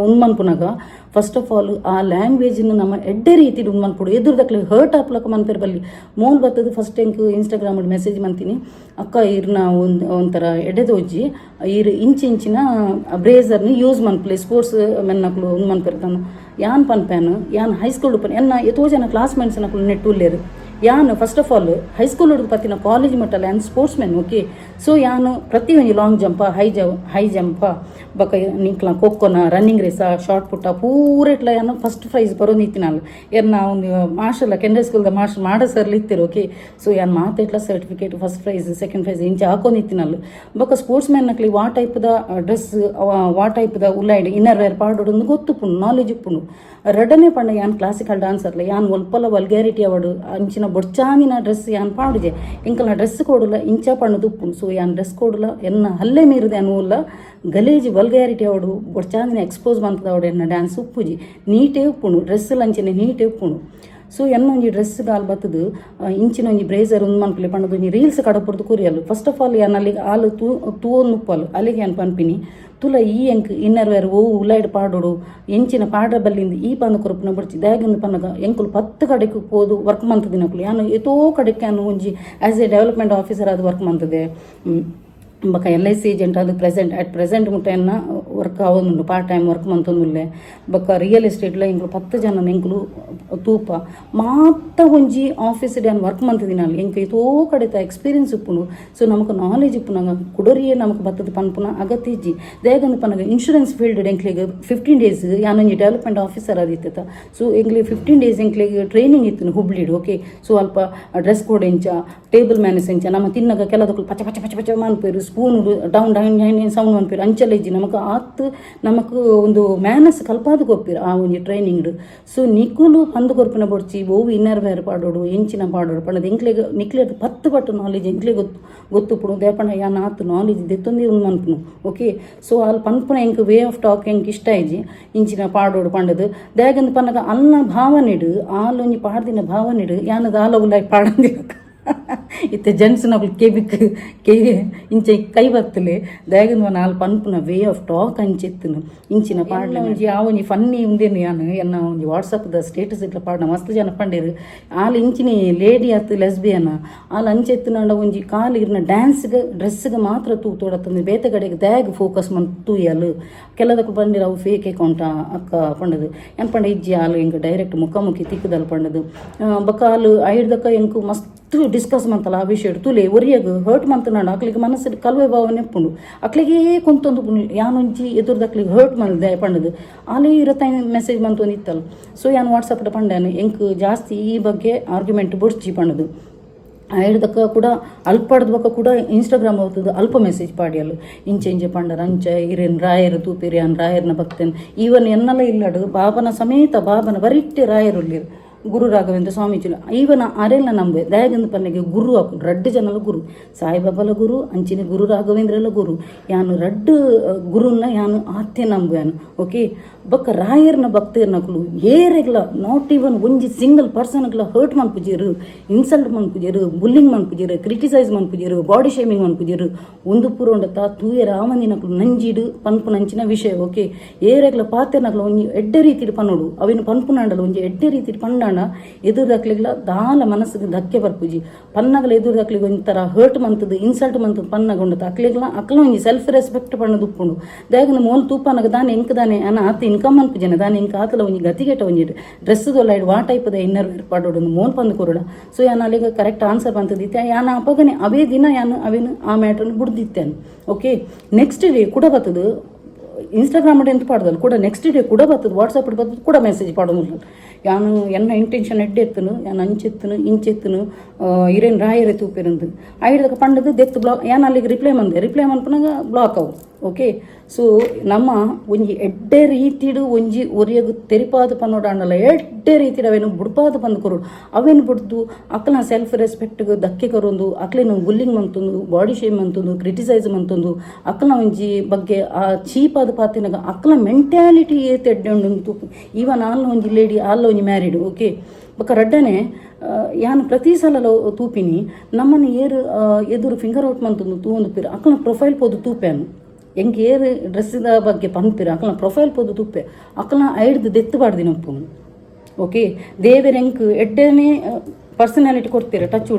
ಉನ್ಮನ್ಪುನಾಗ ಫಸ್ಟ್ ಆಫ್ ಆಲ್ ಆ ಲ್ಯಾಂಗ್ವೇಜ್ನ ನಮ್ಮ ಎಡ್ಡೆ ರೀತಿ ಉನ್ಮನ್ಪುಡು ಎದುರ್ದಕ್ಲೆ ಹರ್ಟ್ ಆಪ್ಲಕ ಮನ್ಪೇರು ಬಲ್ಲಿ ಮೋನ್ ಬರ್ತದೆ ಫಸ್ಟ್ ಎಂಕ್ ಇನ್ಸ್ಟಾಗ್ರಾಮ್ ಮೆಸೇಜ್ ಮಂತೀನಿ ಅಕ್ಕ ಇರ್ನ ಒಂಥರ ಎಡೆದೋಜ್ಜಿ ಇಂಚಿನ ಬ್ರೇಸರ್ನಿ ಯೂಸ್ ಮನ್ಪ್ಲೆ ಸ್ಪೋರ್ಟ್ಸ್ ಮೆನ್ನಕ್ಲು ಉನ್ಮನ್ಪೇರ್ತಾನು ಯಾನ್ ಪನ್ಪ್ಯಾನು ಯಾನ್ ಹೈಸ್ಕೂಲ್ ಪನ್ ಎನ್ನ ಎತೋ ಜನ ಕ್ಲಾಸ್ಮೇಟ್ಸ್ ನಕ್ಲು ನೆಟ್ಟುಲ್ಲೇರು ಯಾನು ಫಸ್ಟ್ ಆಫ್ ಆಲ್ ಹೈಸ್ಕೂಲ್ ಹುಡುಗ ಪತ್ತಿನ ಕಾಲೇಜ್ ಮಟ್ಟಲ್ಲ ಯಾನ್ ಸ್ಪೋರ್ಟ್ಸ್ ಮೆನ್ ಓಕೆ ಸೊ ಯಾನು ಪ್ರತಿ ಒಂಜಿ ಲಾಂಗ್ ಜಂಪ ಹೈ ಜಂಪ ಬಕ ನಿಂಕ್ಲ ಖೋಖೋನ ರನ್ನಿಂಗ್ ರೇಸ ಶಾರ್ಟ್ ಪುಟ್ಟ ಪೂರೆಟ್ಲ ಯಾನು ಫಸ್ಟ್ ಪ್ರೈಸ್ ಬರೋದು ಇತ್ತಿನಲ್ಲ ಎನ್ನ ಒಂದು ಮಾರ್ಷಲ್ ಕೆಂಡ್ರೆ ಸ್ಕೂಲ್ದ ಮಾರ್ಷಲ್ ಮಾಡೋ ಸರ್ಲಿ ಇತ್ತಿರು ಓಕೆ ಸೊ ಯಾನ್ ಮಾತೆಟ್ಲ certificate first prize second prize ಇಂಚ ಹಾಕೊಂಡು ಇತ್ತಿನಲ್ಲ ಬಕ ಸ್ಪೋರ್ಟ್ಸ್ ಮೆನ್ನಕ್ಲಿ ವಾ ಟೈಪ್ದ ಡ್ರೆಸ್ ವಾ ಟೈಪ್ದ ಉಲ್ಲಾಯ್ಡ್ ಇನ್ನರ್ ವೇರ್ ಪಾಡೋಡು ಗೊತ್ತುಪ್ಪುಂಡು ನಾಲೆಜ್ ಉಪ್ಪುಂಡು ರಡನೆ ಪಂಡ ಯಾನ್ ಕ್ಲಾಸಿಕಲ್ ಡಾನ್ಸರ್ಲ ಯಾನ್ ಒಲ್ಪಲ ವಲ್ಗ್ಯಾರಿಟಿ ಅವಡು ಅಂಚಿನ ಬೊಡ್ಚಾನಿನ ಡ್ರೆಸ್ ಯಾನ್ ಪಾಡುಜೆ ಇಂಕಲ್ನ ಡ್ರೆಸ್ ಕೊಡಲ ಇಂಚ ಪಣ್ಣದು ಉಪ್ಪುಂಡು ಸೊ ಯಾನ್ ಡ್ರೆಸ್ ಕೊಡಲ ಎನ್ನ ಹಲ್ಲೆ ಮೀರಿದೆ ಅನ್ನುವಲ್ಲ ಗಲೇಜಿ ವಲ್ಗ್ಯಾರಿಟಿ ಅವಡು ಬೊಡ್ಚಾನಿನ ಎಕ್ಸ್ಪೋಸ್ ಬಂತದ ಅವಡು ಎನ್ನ ಡ್ಯಾನ್ಸ್ ಉಪ್ಪುಜಿ ನೀಟೇ ಉಪ್ಪುಂಡು ಡ್ರೆಸ್ ಅಂಚಿನ ನೀಟೇ ಉಪ್ಪುಂಡು ಸೊ ಎನ್ನ ಒಂಜಿ ಡ್ರೆಸ್ ಗಾಲ್ ಬತ್ತದು ಇಂಚಿನ ಒಂಜಿ ಬ್ರೇಸರ್ ಮನ್ಪಲೆ ಪಣ್ಣದು ಒಂಜಿ ರೀಲ್ಸ್ ಕಡಪುರದು ಕುರಿಯಲು ಫಸ್ಟ್ ಆಫ್ ಆಲ್ ಯಾನ್ ಅಲ್ಲಿಗೆ ಆಲು ತೂವೊಂದು ಉಪ್ಪಲು ಅಲ್ಲಿಗೆ ಯಾನ್ ಪನ್ಪಿನಿ ತುಲ ಈ ಎಂಕ್ ಇನ್ನರ್ ವೇರ್ ಓ ಉಲ್ಲಾಯ್ಡ್ ಪಾಡೋಡು ಎಂಚಿನ ಪಾಡ್ರ ಬಲ್ಲಿಂದ ಈ ಪಂದು ಕೊರಪುನ ಬಿಡ್ಚಿ ದಾಗಿಂದ ಪನ್ನಗ ಎಂಕುಲು 10 ಕಡೆಗೆ ಹೋದು ವರ್ಕ್ ಮಂತದಿನಕುಲು ಯಾನು ಎತೋ ಕಡೆಗೆ ನಾನು ಒಂಜಿ ಆ್ಯಸ್ ಎ ಡೆವಲಪ್ಮೆಂಟ್ ಆಫೀಸರ್ ಅದು ವರ್ಕ್ ಮಂತದೆ ಬಕ LIC ಏಜೆಂಟ್ ಅದು ಪ್ರೆಸೆಂಟ್ ಮುಟ್ಟೆನ್ನ ವರ್ಕ್ ಆವೊಂದುಂಡು ಪಾರ್ಟ್ ಟೈಮ್ ವರ್ಕ್ ಮಂತೊಂದುಲ್ಲೆ ಬಕ ರಿಯಲ್ ಎಸ್ಟೇಟ್ಲ ಎಂಕುಲು 10 ಜನ ಎಂಕುಲು ತೂಪ ಮಾತ ಒಂಜಿ ಆಫೀಸ್ ಡ್ಯಾನ್ ವರ್ಕ್ ಮಂತದಿನಲ್ಲಿ ಎಂಕ್ ಎತೋ ಕಡೆತ ಎಕ್ಸ್ಪೀರಿಯನ್ಸ್ ಉಪ್ಪುಂಡು ಸೊ ನಮಕ್ ನಾಲೆಜ್ ಉಪ್ಪುನಾಗ ಕುಡರಿಯೇ ನಮಕ್ ಬತ್ತದ ಪನ್ಪುನ ಅಗತ್ಯ ಇಜ್ಜಿ ದೇಗಂದು ಪನಗ ಇನ್ಶೂರೆನ್ಸ್ ಫೀಲ್ಡ್ ಎಂಕ್ಲಿಗೆ 15 ಡೇಸ್ ಯಾನೊಂಜಿ ಡೆವಲಪ್ಮೆಂಟ್ ಆಫೀಸರ್ ಆದಿತ್ತ ಸೊ ಎಂಕ್ಲಿಗೆ 15 ಡೇಸ್ ಎಂಕ್ಲಿಗೆ ಟ್ರೈನಿಂಗ್ ಇತ್ತು ಹುಬ್ಳಿಡು ಓಕೆ ಸೊ ಅಲ್ಪ ಡ್ರೆಸ್ ಕೋಡ್ ಎಂಚ ಟೇಬಲ್ ಮ್ಯಾನೇಜ್ ಎಂಚ ನಮ್ಮ ತಿನ್ನಗ ಕೆಲದಕ್ಕೂ ಪಚ ಪಚ ಪಚ ಪಚ ಮನ್ಪೇರು ಸ್ಪೂನ್ ಡೌನ್ ಸೌಂಡ್ ಮನ್ಪೇರು ಅಂಚೆಲ್ಲ ಇಜ್ಜಿ ನಮಕ್ ಆತ್ ನಮಕ್ ಒಂದು ಮ್ಯಾನಸ್ ಕಲ್ಪಾದ ಗೊಪ್ಪಿರು ಆ ಒಂಜಿ ಟ್ರೈನಿಂಗ್ ಸೊ ನಿಕುಲು ಪಂದು ಕೊರ್ಪಿನ ಬೊಡ್ಚಿ ಓವು ಇನ್ನರ್ ವೇರ್ ಪಾಡೋಡು ಎಂಚಿನ ಪಾಡೋಡು ಪಂಡದ ಎಂಕ್ಲೆಗ್ ನಿಕ್ಲೆದ 10 ಪಟ್ಟು ನಾಲೆಜ್ ಎಂಕ್ಲೆ ಗೊತ್ತುಪ್ಪುಡು ದೇಪಂಡ ಯಾನ್ ಆತ್ ನಾಲೆಜ್ ದೆತ್ತೊಂದೇ ಒಂದು ಮನ್ಪುನು ಓಕೆ ಸೊ ಅಲ್ಲಿ ಪನ್ಪುನ ಎಂಕ್ ವೇ ಆಫ್ ಟಾಕ್ ಎಂಕ್ ಇಷ್ಟ ಇಜ್ಜಿ ಇಂಚಿನ ಪಾಡೋಡು ಪಂಡದು ದೇಗಂದು ಪನ್ನಗ ಅನ್ನ ಭಾವನೆಡು ಆಲೊಂಜಿ ಪಾಡ್ದಿನ ಭಾವನೆಡು ಯಾನದ ಆಲ ಉಲ್ಲಾಯ್ ಪಾಡಂದಿರ ಇತ್ತೆ ಜೆಂಟ್ಸ್ ನಕುಲು ಕೆ ಇಂಚ ಕೈ ಬತ್ತಲೆ ದಾಗಿನ ನಾಲ್ ಪನ್ಪುನ ವೇ ಆಫ್ ಟಾಕ್ ಅಂಚೆತ್ತನು ಇಂಚಿನ ಪಾಡ್ಲ ಒಂಜಿ ಆ ಒಂಜಿ ಫನ್ನಿ ಉಂದೇನು ಯಾನು ಎನ್ನ ಒಂಜಿ ವಾಟ್ಸಪ್ದ ಸ್ಟೇಟಸ್ ಇಟ್ಲ ಪಾಡ್ನ ಮಸ್ತ್ ಜನ ಪಂಡೇರು ಆಲ್ ಇಂಚಿನಿ ಲೇಡಿ ಆತು ಲೆಸ್ಬಿಯನ ಆಲ್ ಅಂಚೆತ್ತನಾಂಡ ಒಂಜಿ ಕಾಲು ಇರ್ನ ಡ್ಯಾನ್ಸ್ಗೆ ಡ್ರೆಸ್ಗೆ ಮಾತ್ರ ತೂತೋಡತ್ತಂದು ಬೇತೆ ಕಡೆಗೆ ದ್ಯಾಗ್ ಫೋಕಸ್ ಮನ್ ತೂಯಲು ಕೆಲದಕ್ಕೆ ಪಂಡಿರ ಅವು ಫೇಕ್ ಅಕೌಂಟ ಅಕ್ಕ ಪಂಡದು ಏನು ಪಂಡ ಇಜ್ಜಿ ಆಲು ಎಂಕ್ ಡೈರೆಕ್ಟ್ ಮುಖಾಮುಖಿ ತಿಕ್ಕದಲ್ ಪಂಡದು ಬಕ ಆಲು ಐಡ್ದಕ್ಕ ಎಂಕು ಮಸ್ತ್ ಡಿಸ್ಕಸ್ ಮಂತಲ್ಲ ಆ ವಿಷಯ ತುಲೆ ಒರಿಯಾಗ ಹರ್ಟ್ ಮಂತನಾಡು ಅಕ್ಲಿಗೆ ಮನಸ್ಸು ಕಲ್ವೆ ಭಾವನೆ ಪುಂಡು ಅಕ್ಲಿಗೆ ಕೊಂತೊಂದು ಪುಂಡು ಯಾನೊಂಜಿ ಎದುರ್ದು ಅಕ್ಲಿಗೆ ಹರ್ಟ್ ಮಂದೆ ಪಂಡದು ಆಲೇ ಇರತ್ತ ಮೆಸೇಜ್ ಮಂತೊಂದು ಇತ್ತಲ್ಲ ಸೊ ಯಾನು ವಾಟ್ಸಪ್ದ ಪಂಡಾನು ಎಂಕ್ ಜಾಸ್ತಿ ಈ ಬಗ್ಗೆ ಆರ್ಗ್ಯುಮೆಂಟ್ ಬೊಡ್ಚಿ ಪಂಡದು ಐಡ್ದಕ್ಕ ಕೂಡ ಅಲ್ಪಡ್ದ ಬಕ್ಕ ಕೂಡ ಇನ್ಸ್ಟಾಗ್ರಾಮ್ ಹೋಗ್ತದೆ ಅಲ್ಪ ಮೆಸೇಜ್ ಪಾಡಿಯಲ್ಲ ಇಂಚೆ ಪಂಡರ ಅಂಚ ಇರೇನು ರಾಯರು ತೂಪಿರಿ ಅನ್ ರಾಯರ್ನ ಭಕ್ತೇನು ಈವನ್ ಎನ್ನಲ್ಲ ಇಲ್ಲಡು ಬಾಬನ ಸಮೇತ ಬಾಬನ ಬರಿಟ್ಟೆ ರಾಯರು ಇಲ್ಲಿ ಗುರು ರಾಘವೇಂದ್ರ ಸ್ವಾಮೀಜಿಲು ಈವನ ಅರೆಲ್ಲ ನಂಬೆ ದಯಾಗಂದ ಪನ್ನೆಗೆ ಗುರು ಹಾಕು ರಡ್ಡು ಜನಲ ಗುರು ಸಾಯಿಬಾಬಾಲ ಗುರು ಅಂಚಿನ ಗುರು ರಾಘವೇಂದ್ರಲ ಗುರು ಯಾನು ರಡ್ಡು ಗುರುನ ಯಾನು ಆತ್ಯ ನಂಬುಯಾನು ಓಕೆ ಬೊಕ್ಕ ರಾಯರ್ನ ಭಕ್ತರ್ನಕ್ಲು ಏರೆಗ್ಲ ನಾಟ್ ಈವನ್ ಒಂಜಿ ಸಿಂಗಲ್ ಪರ್ಸನ್ಗ್ಲ ಹರ್ಟ್ ಮನ್ಪುಜೇರು ಇನ್ಸಲ್ಟ್ ಮನ್ಪುಜೇರು ಬುಲ್ಲಿಂಗ್ ಮನ್ಪುಜೇರು ಕ್ರಿಟಿಸೈಸ್ ಮನ್ಪುಜೇರು ಬಾಡಿ ಶೇಮಿಂಗ್ ಮನ್ಪುಜೇರು ಒಂದು ಪೂರೋಂಡತ ತೂಯರ ಆಮಂದಿನಕ್ಲು ನಂಜಿಡು ಪನ್ಪು ನಂಚಿನ ವಿಷಯ ಓಕೆ ಏರೆಗ್ಲ ಪಾತೆರ್ನಕ್ಲ ಒಂಜಿ ಎಡ್ಡೆ ರೀತಿಡ್ ಪನ್ನೋಡು ಅವಿನ ಪನ್ಪುನಾಂಡಲ ಒಂಜಿ ಎಡ್ಡೆ ರೀತಿಡ್ ಪಂಡಾಣ ಎದುರ್ದಾಕ್ಲಿಗ್ಲ ದಾಲ ಮನಸ್ಸಿಗೆ ಧಕ್ಕೆ ಬರ್ಪುಜಿ ಪನ್ನಗಲ ಎದುರ್ದಾಕ್ಲಿಗೆ ಒಂಥರ ಹರ್ಟ್ ಮಂತದ್ದು ಇನ್ಸಲ್ಟ್ ಮಂತದ್ದು ಪನ್ನಗೊಂಡತ ಅಕ್ಲಿಗ್ಲ ಅಕ್ಲ ಒಂಜಿ ಸೆಲ್ಫ್ ರೆಸ್ಪೆಕ್ಟ್ ಪಣ್ಣದು ಉಪ್ಪುಂಡು ದಾಗನ ಮೋಲ್ ತೂಪನಗ ದಾನೆ ಎಂಕದಾನೆ ಅನ್ನ ಆತ ಇನ್ಕಮ್ ಅನ್ಪುಜನ ದಾನೆ ಇಂಕ ಆತಲ ಒಂಜಿ ಗತಿಗೆಟ ಒಂಜಿ ಡ್ರೆಸ್ದೊಲ್ಲ ವಾ ಟೈಪದ ಇನ್ನರ್ ವೇರ್ ಪಾಡೋಡು ಮೋಲ್ ಪಂದು ಕೊರೋಡ ಸೊ ಯಾನು ಅಲ್ಲಿಗೆ ಕರೆಕ್ಟ್ ಆನ್ಸರ್ ಬಂತದಿತ್ತೆ ಯಾನು ಅಪಗನೆ ಅವೇ ದಿನ ಯಾನು ಅವೇನು ಆ ಮ್ಯಾಟ್ರನ್ನು ಬಿಡ್ದಿತ್ತೇನು ಓಕೆ ನೆಕ್ಸ್ಟ್ ಡೇ ಕೂಡ ಬರ್ತದು ಇನ್ಸ್ಟಾಗ್ರಾಮ್ ಎಂತ ಪಾಡ್ದಲ್ಲ ಕೂಡ ನೆಕ್ಸ್ಟ್ ಡೇ ಕೂಡ ಬರ್ತದೆ ವಾಟ್ಸಪ್ ಬರ್ತದೆ ಕೂಡ ಮೆಸೇಜ್ ಪಾಡೋದಿಲ್ಲ ಯಾನು ಎನ್ನ ಇಂಟೆನ್ಷನ್ ಎಡ್ಡೆ ಎತ್ತನು ಯಾನು ಅಂಚೆತ್ತನು ಇಂಚೆತ್ತನು ಇರೇನು ರಾಯರೇ ತೂಪೇರಂದು ಐಡ್ದಾಗ ಪಂಡದು ದೆತ್ತು ಬ್ಲಾಕ್ ಯಾನು ಅಲ್ಲಿಗೆ ರಿಪ್ಲೈ ಮನ್ಪನಾಗ ಬ್ಲಾಕ್ ಅವು ಓಕೆ ಸೊ ನಮ್ಮ ಒಂಜಿ ಎಡ್ಡೆ ರೀತಿಡು ಒಂಜಿ ಒರಿಯಗು ತೆರಿಪಾದ ಪನ್ನೋಡಾಂಡಲ್ಲ ಎಡ್ಡೆ ರೀತಿಡು ಅವೇನು ಬುಡ್ಪಾದ ಪಂದು ಕೊರೋಡು ಅವೇನು ಬಿಡ್ದು ಅಕ್ಲನ ಸೆಲ್ಫ್ ರೆಸ್ಪೆಕ್ಟ್ಗೆ ಧಕ್ಕೆ ಕೊರೊಂದು ಅಕ್ಲೇನು ಬುಲ್ಲಿಂಗ್ ಮಂತೊಂದು ಬಾಡಿ ಶೇಮ್ ಮಂತೊಂದು ಕ್ರಿಟಿಸೈಸ್ ಮಂತೊಂದು ಅಕ್ಲನ ಒಂಜಿ ಬಗ್ಗೆ ಆ ಚೀಪಾದ ಪಾತಿನಾಗ ಅಕ್ಲ ಮೆಂಟ್ಯಾಲಿಟಿ ಏತ್ ಎಡ್ಡೆ ಉಂಡು ಈವನ್ ಆಲ್ನ ಒಂಜಿ ಲೇಡಿ ಆಲ್ನ ಒಂಜಿ ಮ್ಯಾರಿಡ್ ಓಕೆ ಬೊಕ್ಕ ರಡ್ಡನೆ ಯಾನು ಪ್ರತಿ ಸಲ ತೂಪಿನಿ ನಮ್ಮನ್ನು ಏರು ಎದುರು ಫಿಂಗರ್ ಔಟ್ ಮಂತೊಂದು ತೂಂದು ಪಿರ ಅಕ್ಲನ ಪ್ರೊಫೈಲ್ ಪೋದು ತೂಪ್ಯಾನು ಎಂಗೆ ಏರು ಡ್ರೆಸ್ಸಿದ ಬಗ್ಗೆ ಪನ್ಪಿರ ಅಕ್ಕಲ ಪ್ರೊಫೈಲ್ ಪೋದು ತುಪ್ಪೆ ಅಕ್ಕಲ ಐಡ್ದು ದೆತ್ತಬಾರ್ದು ನಪ್ಪುನು. ಓಕೆ ದೇವರ ಎಂಕ್ ಎಡ್ಡನೇ ಪರ್ಸನಾಲಿಟಿ ಕೊಡ್ತೀರ ಟಚ್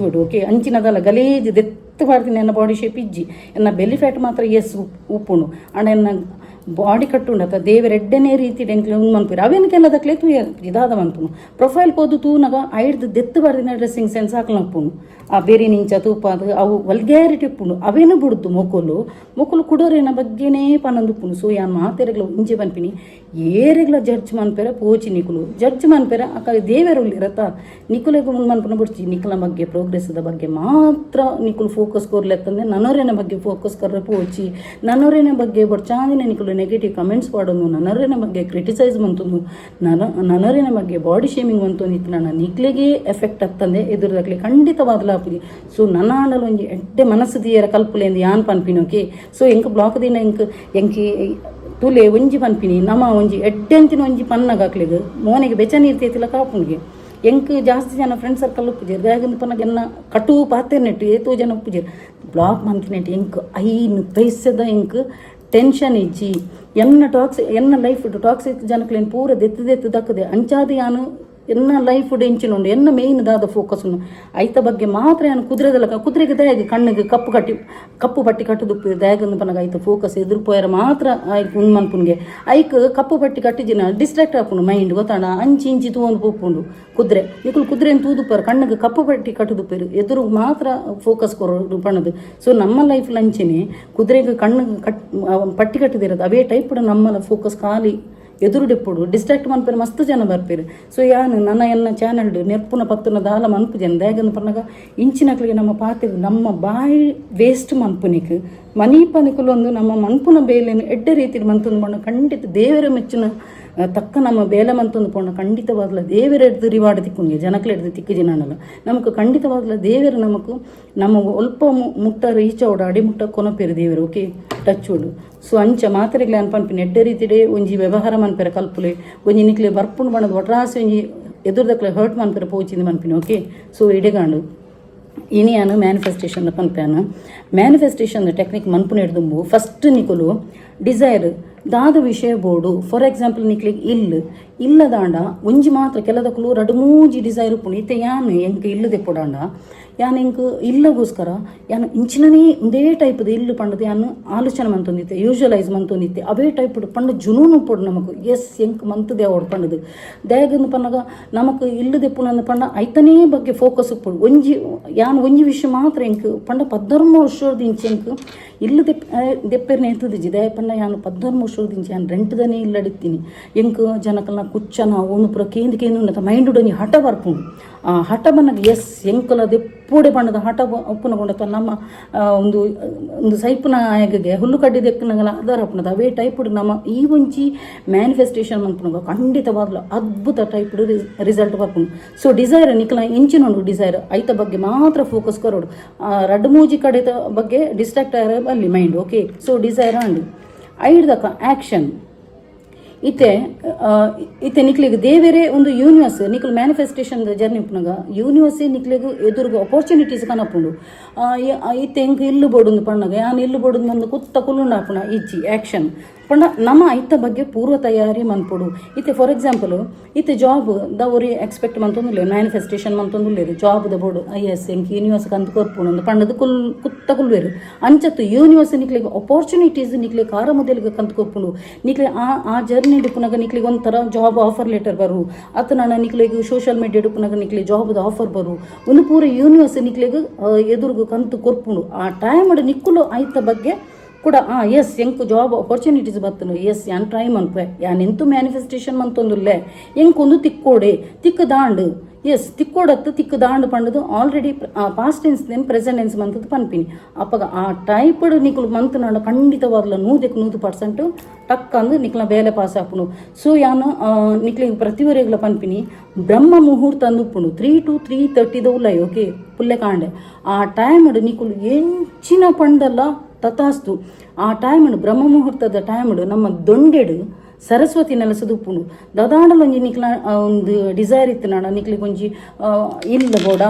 ವುಡ್ ಓಕೆ ಅಂಚಿನದಲ್ಲ ಗಲೀಜ್ ದೆತ್ತಬಾರ್ದು ನನ್ನ ಬಾಡಿ ಶೇಪ್ ಇಜ್ಜಿ ಎನ್ನ ಬೆಲ್ಲಿ ಫ್ಯಾಟ್ ಮಾತ್ರ ಎಸ್ ಉಪ್ಪುಣು ಅಂಡ್ ಎನ್ನ ಬಾಡಿ ಕಟ್ಟುಂಡತ ದೇವರ ಎಡ್ಡನೇ ರೀತಿ ಎಂಕ್ಲೆ ಮನ್ಪಿರ ಅವೇನಕ್ಕೆಲ್ಲ ದಕ್ಲೆ ತೂ ಇದಾದ ಮನ್ಪುನು. ಪ್ರೊಫೈಲ್ ಪೋದು ತೂನಗ ಐಡ್ದು ದೆತ್ತಬಾರ್ದಿನ ಡ್ರೆಸ್ಸಿಂಗ್ ಸೆನ್ಸ್ ಹಾಕ್ಲಪ್ಪುನು. ಆ ಬೇರೆ ನಿಂಚ ತೂಪ ಅದು ಅವು ವಲ್ಗ್ಯಾರಿಟಿ ಉಪ್ಪುನು ಅವೇನು ಬಿಡುದು ಮೊಕ್ಕಲು ಕುಡೋರೇನ ಬಗ್ಗೆನೇ ಪನ್ನೊಂದುಪ್ಪುನು. ಸೊ ಯಾನ್ ಮಾತೆರೆಗ್ಲ ಇಂಚೆ ಪನ್ಪಿನಿ ಏರೆಗ್ಲ ಜಡ್ಜ್ ಮನ್ಪೆರ ಪೋಚಿ ನಿಕುಲು ಜಡ್ಜ್ ಮನ್ಪೆರ ಅಕ್ಕ ದೇವರುಳ್ಳಿರತ್ತ ನಿಕುಲೆಗೂ ಮನ್ಪನ ಬಿಡ್ಚಿ ನಿಕುಲ ಬಗ್ಗೆ ಪ್ರೋಗ್ರೆಸ್ದ ಬಗ್ಗೆ ಮಾತ್ರ ನಿಕುಲು ಫೋಕಸ್ ಕೊರ್ಲೆತ್ತಂದ್ರೆ ನನ್ನೋರೇನ ಬಗ್ಗೆ ಫೋಕಸ್ ಕರ್ರೆ ಪೋಚಿ ನನ್ನೋರೇನ ಬಗ್ಗೆ ಬಡ್ಚಾಂದಿನ ನಿಕುಲು ನೆಗೆಟಿವ್ ಕಮೆಂಟ್ಸ್ ಮಾಡೋದು ನನ್ನೋರೇನ ಬಗ್ಗೆ ಕ್ರಿಟಿಸೈಸ್ ಮಂತಂದು ನನ್ನೋರೇನ ಬಗ್ಗೆ ಬಾಡಿ ಶೇಮಿಂಗ್ ಅಂತಂದು ಇತ್ತು ನನ್ನ ನಿಕ್ಲೆಗೆ ಎಫೆಕ್ಟ್ ಆಗ್ತಂದೆ ಎದುರದಾಗ್ಲಿ ಖಂಡಿತವಾದ್ಲ ಆಪುದಿ. ಸೊ ನನ್ನ ಆಂಡಲು ಒಂಜಿ ಎಡ್ಡೆ ಮನಸ್ಸು ದಿಯರ ಕಲ್ಪುಲೆ ಎಂದು ಯಾನ್ ಪನ್ಪಿನೋಕೆ. ಸೊ ಎಂಕ್ ಬ್ಲಾಕ್ ದಿನ ಎಂಕಿ ತುಲೆ ಒಂಜಿ ಪನ್ಪಿನಿ ನಮ್ಮ ಒಂಜಿ ಎಡ್ಡೆಂತಿನ ಒಂಜಿ ಪನ್ನಗಾಕ್ಲಿಗೆ ಮೋನೆಗೆ ಬೆಚನಿ ಇರ್ತೈತಿಲ್ಲ ಕಾಪುನಿಗೆ ಎಂಕ್ ಜಾಸ್ತಿ ಜನ ಫ್ರೆಂಡ್ ಸರ್ಕಲ್ ಉಪ್ಪುಜೇರು ದಾಗಿಂದ ಪನ್ನಗ ಎನ್ನ ಕಟು ಪಾತೆರ್ನೆಟ್ಟು ಏತೋ ಜನ ಉಪ್ಪುಜೇರು ಬ್ಲಾಕ್ ಮಂತಿನೆಟ್ಟು ಎಂಕ್ ಐನು ಪೈಸದ ಎಂಕ್ ಟೆನ್ಷನ್ ಇಜ್ಜಿ ಎನ್ನ ಲೈಫ್ ಟಾಕ್ಸಿಕ್ ಜನಕ್ಲೇನು ಪೂರ ದೆತ್ತು ದಕ್ಕದೆ ಅಂಚಾದ ಯಾನು ಎನ್ನ ಲೈಫ್ ಎಂಚಿನುಂಡು ಎನ್ನ ಮೇಯ್ನ್ ದಾದ ಫೋಕಸ್ ಐತ ಬಗ್ಗೆ ಮಾತ್ರ ಏನು ಕುದುರೆಗೆ ದಯಗೆ ಕಣ್ಣಿಗೆ ಕಪ್ಪು ಪಟ್ಟಿ ಕಟ್ಟುದುಪ್ಪು ದಯಗಂದು ಪನಗ ಐತ ಫೋಕಸ್ ಎದುರುಪೋಯರ ಮಾತ್ರ ಐಕ್ ಮನ್ಪುನ್ಗೆ ಐಕ್ ಕಪ್ಪು ಪಟ್ಟಿ ಕಟ್ಟಿಜಿನ ಡಿಸ್ಟ್ರಾಕ್ಟ್ ಆಪುಂಡು ಮೈಂಡ್ ಗೊತ್ತಾಣ ಇಂಚಿ ತೂಂದು ಪೂಪುಂಡು ಕುದುರೆಯನ್ನು ತೂದುಪ್ಪರು ಕಣ್ಣಿಗೆ ಕಪ್ಪು ಪಟ್ಟಿ ಕಟ್ಟುದುಪ್ಪರು ಎದುರು ಮಾತ್ರ ಫೋಕಸ್ ಕೊರೋದು ಪಣದು. ಸೊ ನಮ್ಮ ಲೈಫ್ ಲಂಚಿನೇ ಕುದುರೆಗೆ ಕಣ್ಣಿಗೆ ಪಟ್ಟಿ ಕಟ್ಟಿದಿರೋದು ಅವೇ ಟೈಪ್ ನಮ್ಮ ಫೋಕಸ್ ಖಾಲಿ ಎದುರು ಡೆಪ್ಪುಡು ಡಿಸ್ಟ್ರಾಕ್ಟ್ ಮನ್ಪೇರು ಮಸ್ತ್ ಜನ ಬರ್ಪೇರು. ಸೊ ಯಾನು ನನ್ನ ಎನ್ನ ಚಾನಲ್ಡು ನೆರ್ಪುನ ಪತ್ತುನ ದಾಲ ಮನ್ಪು ಜನ ದಯಗಂದು ಪನ್ನಗ ಇಂಚಿನಕ್ಲಿಗೆ ನಮ್ಮ ಪಾತ್ರೆ ನಮ್ಮ ಬಾಯಿ ವೇಸ್ಟ್ ಮನ್ಪುನಿಕ್ ಮನೀಪನಿಕುಲೊಂದು ನಮ್ಮ ಮನ್ಪುನ ಬೇಲೆನು ಎಡ್ಡೆ ರೀತಿಯಲ್ಲಿ ಮಂತೊಂದು ಪಂಡ ಖಂಡಿತ ದೇವರ ಮೆಚ್ಚಿನ ತಕ್ಕ ನಮ್ಮ ಬೇಲೆ ಮಂತೊಂದು ಪಂಡ ಖಂಡಿತವಾಗ್ಲ ದೇವರ ಎಡ್ದು ರಿವಾರ್ಡ್ ತಿಕ್ಕುಂಗೆ ಜನಕ್ಲೆ ಎಡ್ದು ತಿಕ್ಕು ಜಿನಾನಲ್ಲ ನಮಕ್ ಖಂಡಿತವಾಗ್ಲ ದೇವರು ನಮಕು ನಮ್ಮ ಒಲ್ಪ ಮುಟ್ಟ ರೀಚ ಓಡ ಅಡಿ ಮುಟ್ಟ ಕೊನಪೇರು ದೇವರು ಓಕೆ ಟಚ್ ಓಡು. ಸೊ ಅಂಚ ಮಾತ್ರೆಗ್ಲೆ ಅನ್ಪನ್ಪಿನ ಎಡ್ಡೆ ರೀತಿಡೆ ಒಂಜಿ ವ್ಯವಹಾರ ಮನ್ಪೆರ ಕಲ್ಪುಲೆ ಒಂಜಿ ನಿಕ್ಲೆ ಬರ್ಪುಂಡು ಬಣ್ಣದ ಒಟ್ರಾಸಿ ಒಂಜಿ ಎದುರ್ದಕ್ಲೆ ಹರ್ಟ್ ಮನ್ಪೆರ ಪೋಚಿಂದು ಮನ್ಪಿನ ಓಕೆ. ಸೊ ಎಡೆಗಾಂಡು ಇನಿಯಾನು ಮ್ಯಾನಿಫೆಸ್ಟೇಷನ್ ಪನ್ಪೇನು ಮ್ಯಾನಿಫೆಸ್ಟೇಷನ್ ಟೆಕ್ನಿಕ್ ಮನ್ಪುನ ಹಿಡ್ದುಂಬು ಫಸ್ಟ್ ನಿಕುಲು ಡಿಸೈರ್ ದಾದ ವಿಷಯ ಬೋರ್ಡು ಫಾರ್ ಎಕ್ಸಾಂಪಲ್ ನಿಕ್ಲಿಗೆ ಇಲ್ಲ ದಾಂಡ ಒಂಜಿ ಮಾತ್ರ ಕೆಲದಕ್ಕಲು ರಡು ಮೂಜಿ ಡಿಸೈರ್ ಉಪ್ಪುಂಡು ಇತ್ತೆ ಯಾನು ಎಂಕ್ ಇಲ್ಲದೆ ಪುಡಾಂಡ ಯಾನು ಎಂಕ್ ಇಲ್ಲಗೋಸ್ಕರ ಯಾನು ಇಂಚಿನನೇ ಒಂದೇ ಟೈಪ್ದು ಇಲ್ಲು ಪಂಡದು ಯಾನು ಆಲೋಚನೆ ಮಂತೊಂದಿತ್ತೆ ಯೂಶುವಲೈಸ್ ಮಂತೊಂದಿತ್ತೆ ಅವೇ ಟೈಪ್ ಪಂಡ ಜುನೂನು ಪೊಡು ನಮಕು ಎಸ್ ಎಂಕ್ ಮಂತದೆ ಅವಡು ಪಂಡದು ದಯಗಂದು ಪನ್ನಗ ನಮಕ್ ಇಲ್ಲದೆ ಪುನಂದು ಪಂಡ ಐತನೇ ಬಗ್ಗೆ ಫೋಕಸ್ ಉಪ್ಪುಡು ಒಂಜಿ ವಿಷಯ ಮಾತ್ರ ಎಂಕ್ ಪಂಡ 14 ವರ್ಷದ ಇಂಚೆ ಎಂಕ್ ಇಲ್ಲು ದೆಪ್ಪೆರ್ನೆ ಎತ್ತದಿಜ್ಜಿ ದಯ ಪಂಡ ಯಾನು 14 ವರ್ಷದ ಇಂಚೆ ಯಾನು ರೆಂಟ್ದನೇ ಇಲ್ಲಡಿತ್ತೀನಿ ಎಂಕ್ ಜನಕಲ್ನ ಕುಚ್ಚನ ಒಂದು ಪುರ ಕೇಂದ್ರ ಮೈಂಡ್ ಒಂಜಿ ಹಠ ಬರ್ಪುಂಡು ಆ ಹಠ ಬನ್ನಗ ಎಸ್ ಎಂಕಲ ದೆಪ್ಪೋಡೆ ಬಣ್ಣದ ಹಠ ಉಪ್ಪುನಗೊಂಡತ ನಮ್ಮ ಒಂದು ಸೈಪುನ ಆಯಗೆ ಹುಲ್ಲು ಕಡ್ಡಿ ದೆಕ್ಕನಗಲ ಅದರ ಅಪ್ಪನದ ಅವೇ ಟೈಪ್ ನಮ್ಮ ಈ ಒಂಚಿ ಮ್ಯಾನಿಫೆಸ್ಟೇಷನ್ ಮನ್ಪುನಗ ಖಂಡಿತವಾಗ್ಲೂ ಅದ್ಭುತ ಟೈಪ್ ರಿಸಲ್ಟ್ ಬರ್ಪುಂಡು. ಸೊ ಡಿಸೈರ್ ನಿಕ್ಲ ಇಂಚಿನೊಂದು ಡಿಸೈರ್ ಐತ ಬಗ್ಗೆ ಮಾತ್ರ ಫೋಕಸ್ ಕೊರೋಡು ರಡ್ಡು ಮೂಜಿ ಕಡೆ ಬಗ್ಗೆ ಡಿಸ್ಟ್ರಾಕ್ಟ್ ಆಗ ಅಲ್ಲಿ mind okay. So desire and ಐಡ್ದಕ ಆ್ಯಕ್ಷನ್ ಇತ್ತೆ ನಿಕ್ಲಿಗೆ ದೇವರೇ ಒಂದು ಯೂನಿವರ್ಸ್ ನಿಕ್ಲು ಮ್ಯಾನಿಫೆಸ್ಟೇಷನ್ ಜರ್ನಿ ಉಪ್ಪುನಗ ಯೂನಿವರ್ಸೇ ನಿಕ್ಲಿಗೆ ಎದುರುಗ ಅಪರ್ಚುನಿಟೀಸ್ ಕನಪುಂಡು ಇತ್ತೆ ಎಂಕ್ ಇಲ್ಲು ಬೋಡುಂದು ಪಣ್ಣಗ ಯಾನು ಇಲ್ಲು ಬೋಡುಂದು ಮಂದು ಕುತ್ತ ಕುಲ್ಲುಂಡು ಆಪುಣ ಇಜ್ಜಿ ಆ್ಯಕ್ಷನ್ ಪಂಡ ನಮ್ಮ ಐತ ಬಗ್ಗೆ ಪೂರ್ವ ತಯಾರಿ ಮನ್ಪೊಡು ಇತ್ತೆ ಫಾರ್ ಎಕ್ಸಾಂಪಲ್ ಇತ್ತೆ ಜಾಬ್ ದವರಿ ಎಕ್ಸ್ಪೆಕ್ಟ್ ಮಂತೊಂದುಲ್ಲೆ ಮ್ಯಾನಿಫೆಸ್ಟೇಷನ್ ಮಂತೊಂದುಲ್ಲೇರು ಜಾಬ್ದ ಬೋರ್ಡು ಎಸ್ ಎಂಕ್ ಯೂನಿವರ್ಸ್ ಕಂತ ಕೊರ್ಪುಂಡು ಪಂಡದು ಕುತ್ತ ಕುಲ್ವೇರು ಅಂಚತ್ತು ಯೂನಿವರ್ಸ್ ನಿಕ್ಲಿಗೆ ಅಪರ್ಚುನಿಟೀಸ್ ನಿಕ್ಲೆ ಕಾರ ಮೊದಲಿಗೆ ಕಂತ ಕೊರ್ಪುಂಡು ನಿಕ್ಲೆ ಆ ಜರ್ನಿ ಡುಪುನಗ ನಿಕ್ಲಿಗೆ ಒಂಥರ ಜಾಬ್ ಆಫರ್ ಲೆಟರ್ ಬರು ಅತ್ತ ನಾನು ನಿಕ್ಲಿಗೆ ಸೋಷಿಯಲ್ ಮೀಡಿಯಾ ಡುಪುನಗ ನಿಕ್ಲಿ ಜಾಬ್ದ ಆಫರ್ ಬರು ಒಂದು ಪೂರ ಯೂನಿವರ್ಸ್ ನಿಕ್ಲಿಗೆ ಎದುರುಗು ಕಂತು ಕೊರ್ಪುಂಡು ಆ ಟೈಮ್ ನಿಕ್ಕುಲು ಐತ ಬಗ್ಗೆ ಕೂಡ ಎಸ್ ಎಂಕ್ ಜಾಬ್ ಅಪರ್ಚುನಿಟೀಸ್ ಬರ್ತನು ಎಸ್ ಯಾನ್ ಟ್ರೈ ಮನ್ಪೆ ಯಾನ್ ಎಂತು ಮ್ಯಾನಿಫೆಸ್ಟೇಷನ್ ಮಂತೊಂದುಲ್ಲೆ ಎಂಕೊಂದು ತಿಕ್ಕೋಡೆ ತಿಕ್ಕು ದಾಂಡು ಎಸ್ ತಿಕ್ಕೋಡತ್ತು ತಿಕ್ಕು ದಾಂಡು ಪಂಡದು already past tense present tense ಮಂತದ್ದು ಪನ್ಪಿನಿ ಅಪ್ಪಗ ಆ ಟೈಪ್ಡ್ ನಿಕ್ಲು ಮಂತನಾಡ ಖಂಡಿತವಾಗ್ಲ 100% ಟಕ್ ಅಂದು ನಿಕ್ಲ ಬೇಲೆ ಪಾಸ್ ಹಾಪುನು. ಸೊ ಯಾನು ನಿಕ್ಲಿಗೆ ಪ್ರತಿವರೆಗ್ಲ ಪನ್ಪಿನಿ ಬ್ರಹ್ಮ ಮುಹೂರ್ತ ಅಂದು ಉಪ್ಪುಂಡು 3 to 3:30 ಉಲ್ಲೈ ಓಕೆ ಪುಲ್ಲೆ ಕಾಂಡೆ ಆ ಟೈಮ್ಡ್ ನಿಕ್ಲು ಎಂಚಿನ ಪಂಡಲ್ಲ ತಥಾಸ್ತು ಆ ಟೈಮ್ಡ್ ಬ್ರಹ್ಮ ಮುಹೂರ್ತದ ಟೈಮ್ಡ್ ನಮ್ಮ ದೊಂಡೆಡು ಸರಸ್ವತಿ ನೆಲಸದು ಉಪ್ಪುಂಡು ದಾದಾಂಡಲ ಒಂಜಿ ನಿಕ್ಲ ಒಂದು ಡಿಸೈರ್ ಇತ್ತನಾಡ ನಿಕ್ಲಿಗೆ ಒಂಜಿ ಇಲ್ಲ ಬೋಡ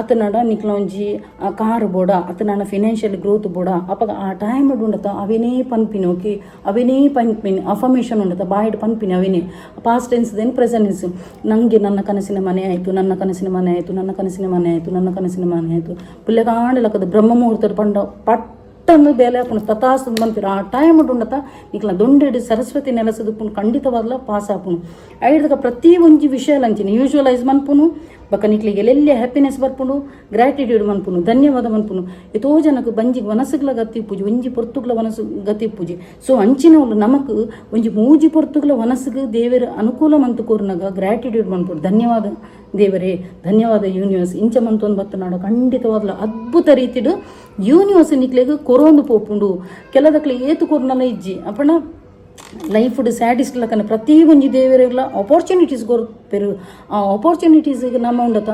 ಅತನಾಡ ನಿಕ್ಲ ಒಂಜಿ ಕಾರ್ ಬೋಡ ಅತನಾಡ ಫಿನಾನ್ಷಿಯಲ್ ಗ್ರೋತ್ ಬೋಡ ಅಪ್ಪ ಆ ಟೈಮ್ ಉಂಡತ ಅವೇನೇ ಪನ್ಪಿನ ಓಕೆ ಅವೇನೇ ಪನ್ಪಿನ ಅಫರ್ಮೇಷನ್ ಉಂಡತ ಬಾಯಿಡ್ ಪನ್ಪಿನ ಅವೇನೇ past tense then present tense ನನಗೆ ನನ್ನ ಕನಸಿನ ಮನೆ ಆಯಿತು ನನ್ನ ಕನಸಿನ ಮನೆ ಆಯಿತು ನನ್ನ ಕನಸಿನ ಮನೆ ಆಯಿತು ನನ್ನ ಕನಸಿನ ಮನೆ ಆಯಿತು ಪುಲ್ಲೆ ಕಾಂಡಲಕ್ಕದ ಬ್ರಹ್ಮ ಮುಹೂರ್ತದ ಪಂಡ ಪಟ್ಟಂದು ಬೇಲೆ ಹಾಕೊಂಡು ತತಾಸ್ತದ ಬಂತೀರ ಆ ಟೈಮ್ ಉಂಡತ ನಿಕ್ಲ ದೊಂಡೆಡು ಸರಸ್ವತಿ ನೆಲಸದು ಖಂಡಿತವಾಗ್ಲ ಪಾಸ್ ಹಾಪುನು ಐಡ್ದಕ ಪ್ರತಿ ಒಂಜಿ ವಿಷಯ ಲಂಚಿನ ಯೂಶುವಲೈಸ್ ಮನ್ಪುನು ಬಕ್ಕ ನಿಕ್ಲಿಗೆ ಎಲ್ಲೆಲ್ಲಿ ಹ್ಯಾಪಿನೆಸ್ ಬರ್ಪುಂಡು ಗ್ರಾಟಿಟ್ಯೂಡ್ ಮನ್ಪುನು ಧನ್ಯವಾದ ಮನ್ಪುನು ಎತೋ ಜನಕ್ಕೆ ಬಂಜಿಗೆ ಮನಸ್ಸುಗಳ ಗತಿ ಪೂಜೆ ಒಂಜಿ ಪೊರ್ತುಗಳ ಮನಸ್ಸು ಗತಿ ಪೂಜೆ ಸೊ ಅಂಚಿನವಳು ನಮಕ್ ಒಂಜಿ ಮೂಜಿ ಪೊರ್ತುಗಳ ಮನಸ್ಸಿಗೆ ದೇವರ ಅನುಕೂಲ ಮಂತು ಕೋರ್ನಾಗ ಗ್ರಾಟಿಟ್ಯೂಡ್ ಮನ್ಪುಡು ಧನ್ಯವಾದ ದೇವರೇ ಧನ್ಯವಾದ ಯೂನಿವರ್ಸ್ ಇಂಚ ಮಂತೊಂದು ಬತ್ತ ನಾಡು ಖಂಡಿತವಾಗ್ಲ ಅದ್ಭುತ ರೀತಿಡು ಯೂನಿವರ್ಸ್ ನಿಕ್ಲೆಗೆ ಕೊರೋಂದು ಪೋಪುಂಡು ಕೆಲದಕ್ಲೆ ಏತು ಕೊರ್ನಲ್ಲ ಇಜ್ಜಿ ಅಪ್ಪಣ ಲೈಫ್ ಸ್ಯಾಟಿಸ್ಟ್ ಲಕ್ಕನ ಪ್ರತಿ ಒಂಜಿ ದೇವರೆಗ್ಲ ಆಪರ್ಚುನಿಟೀಸ್ ಕೊರ್ಪೆರು ಆ ಆಪರ್ಚುನಿಟೀಸ್ಗೆ ನಮ್ಮ ಉಂಡತ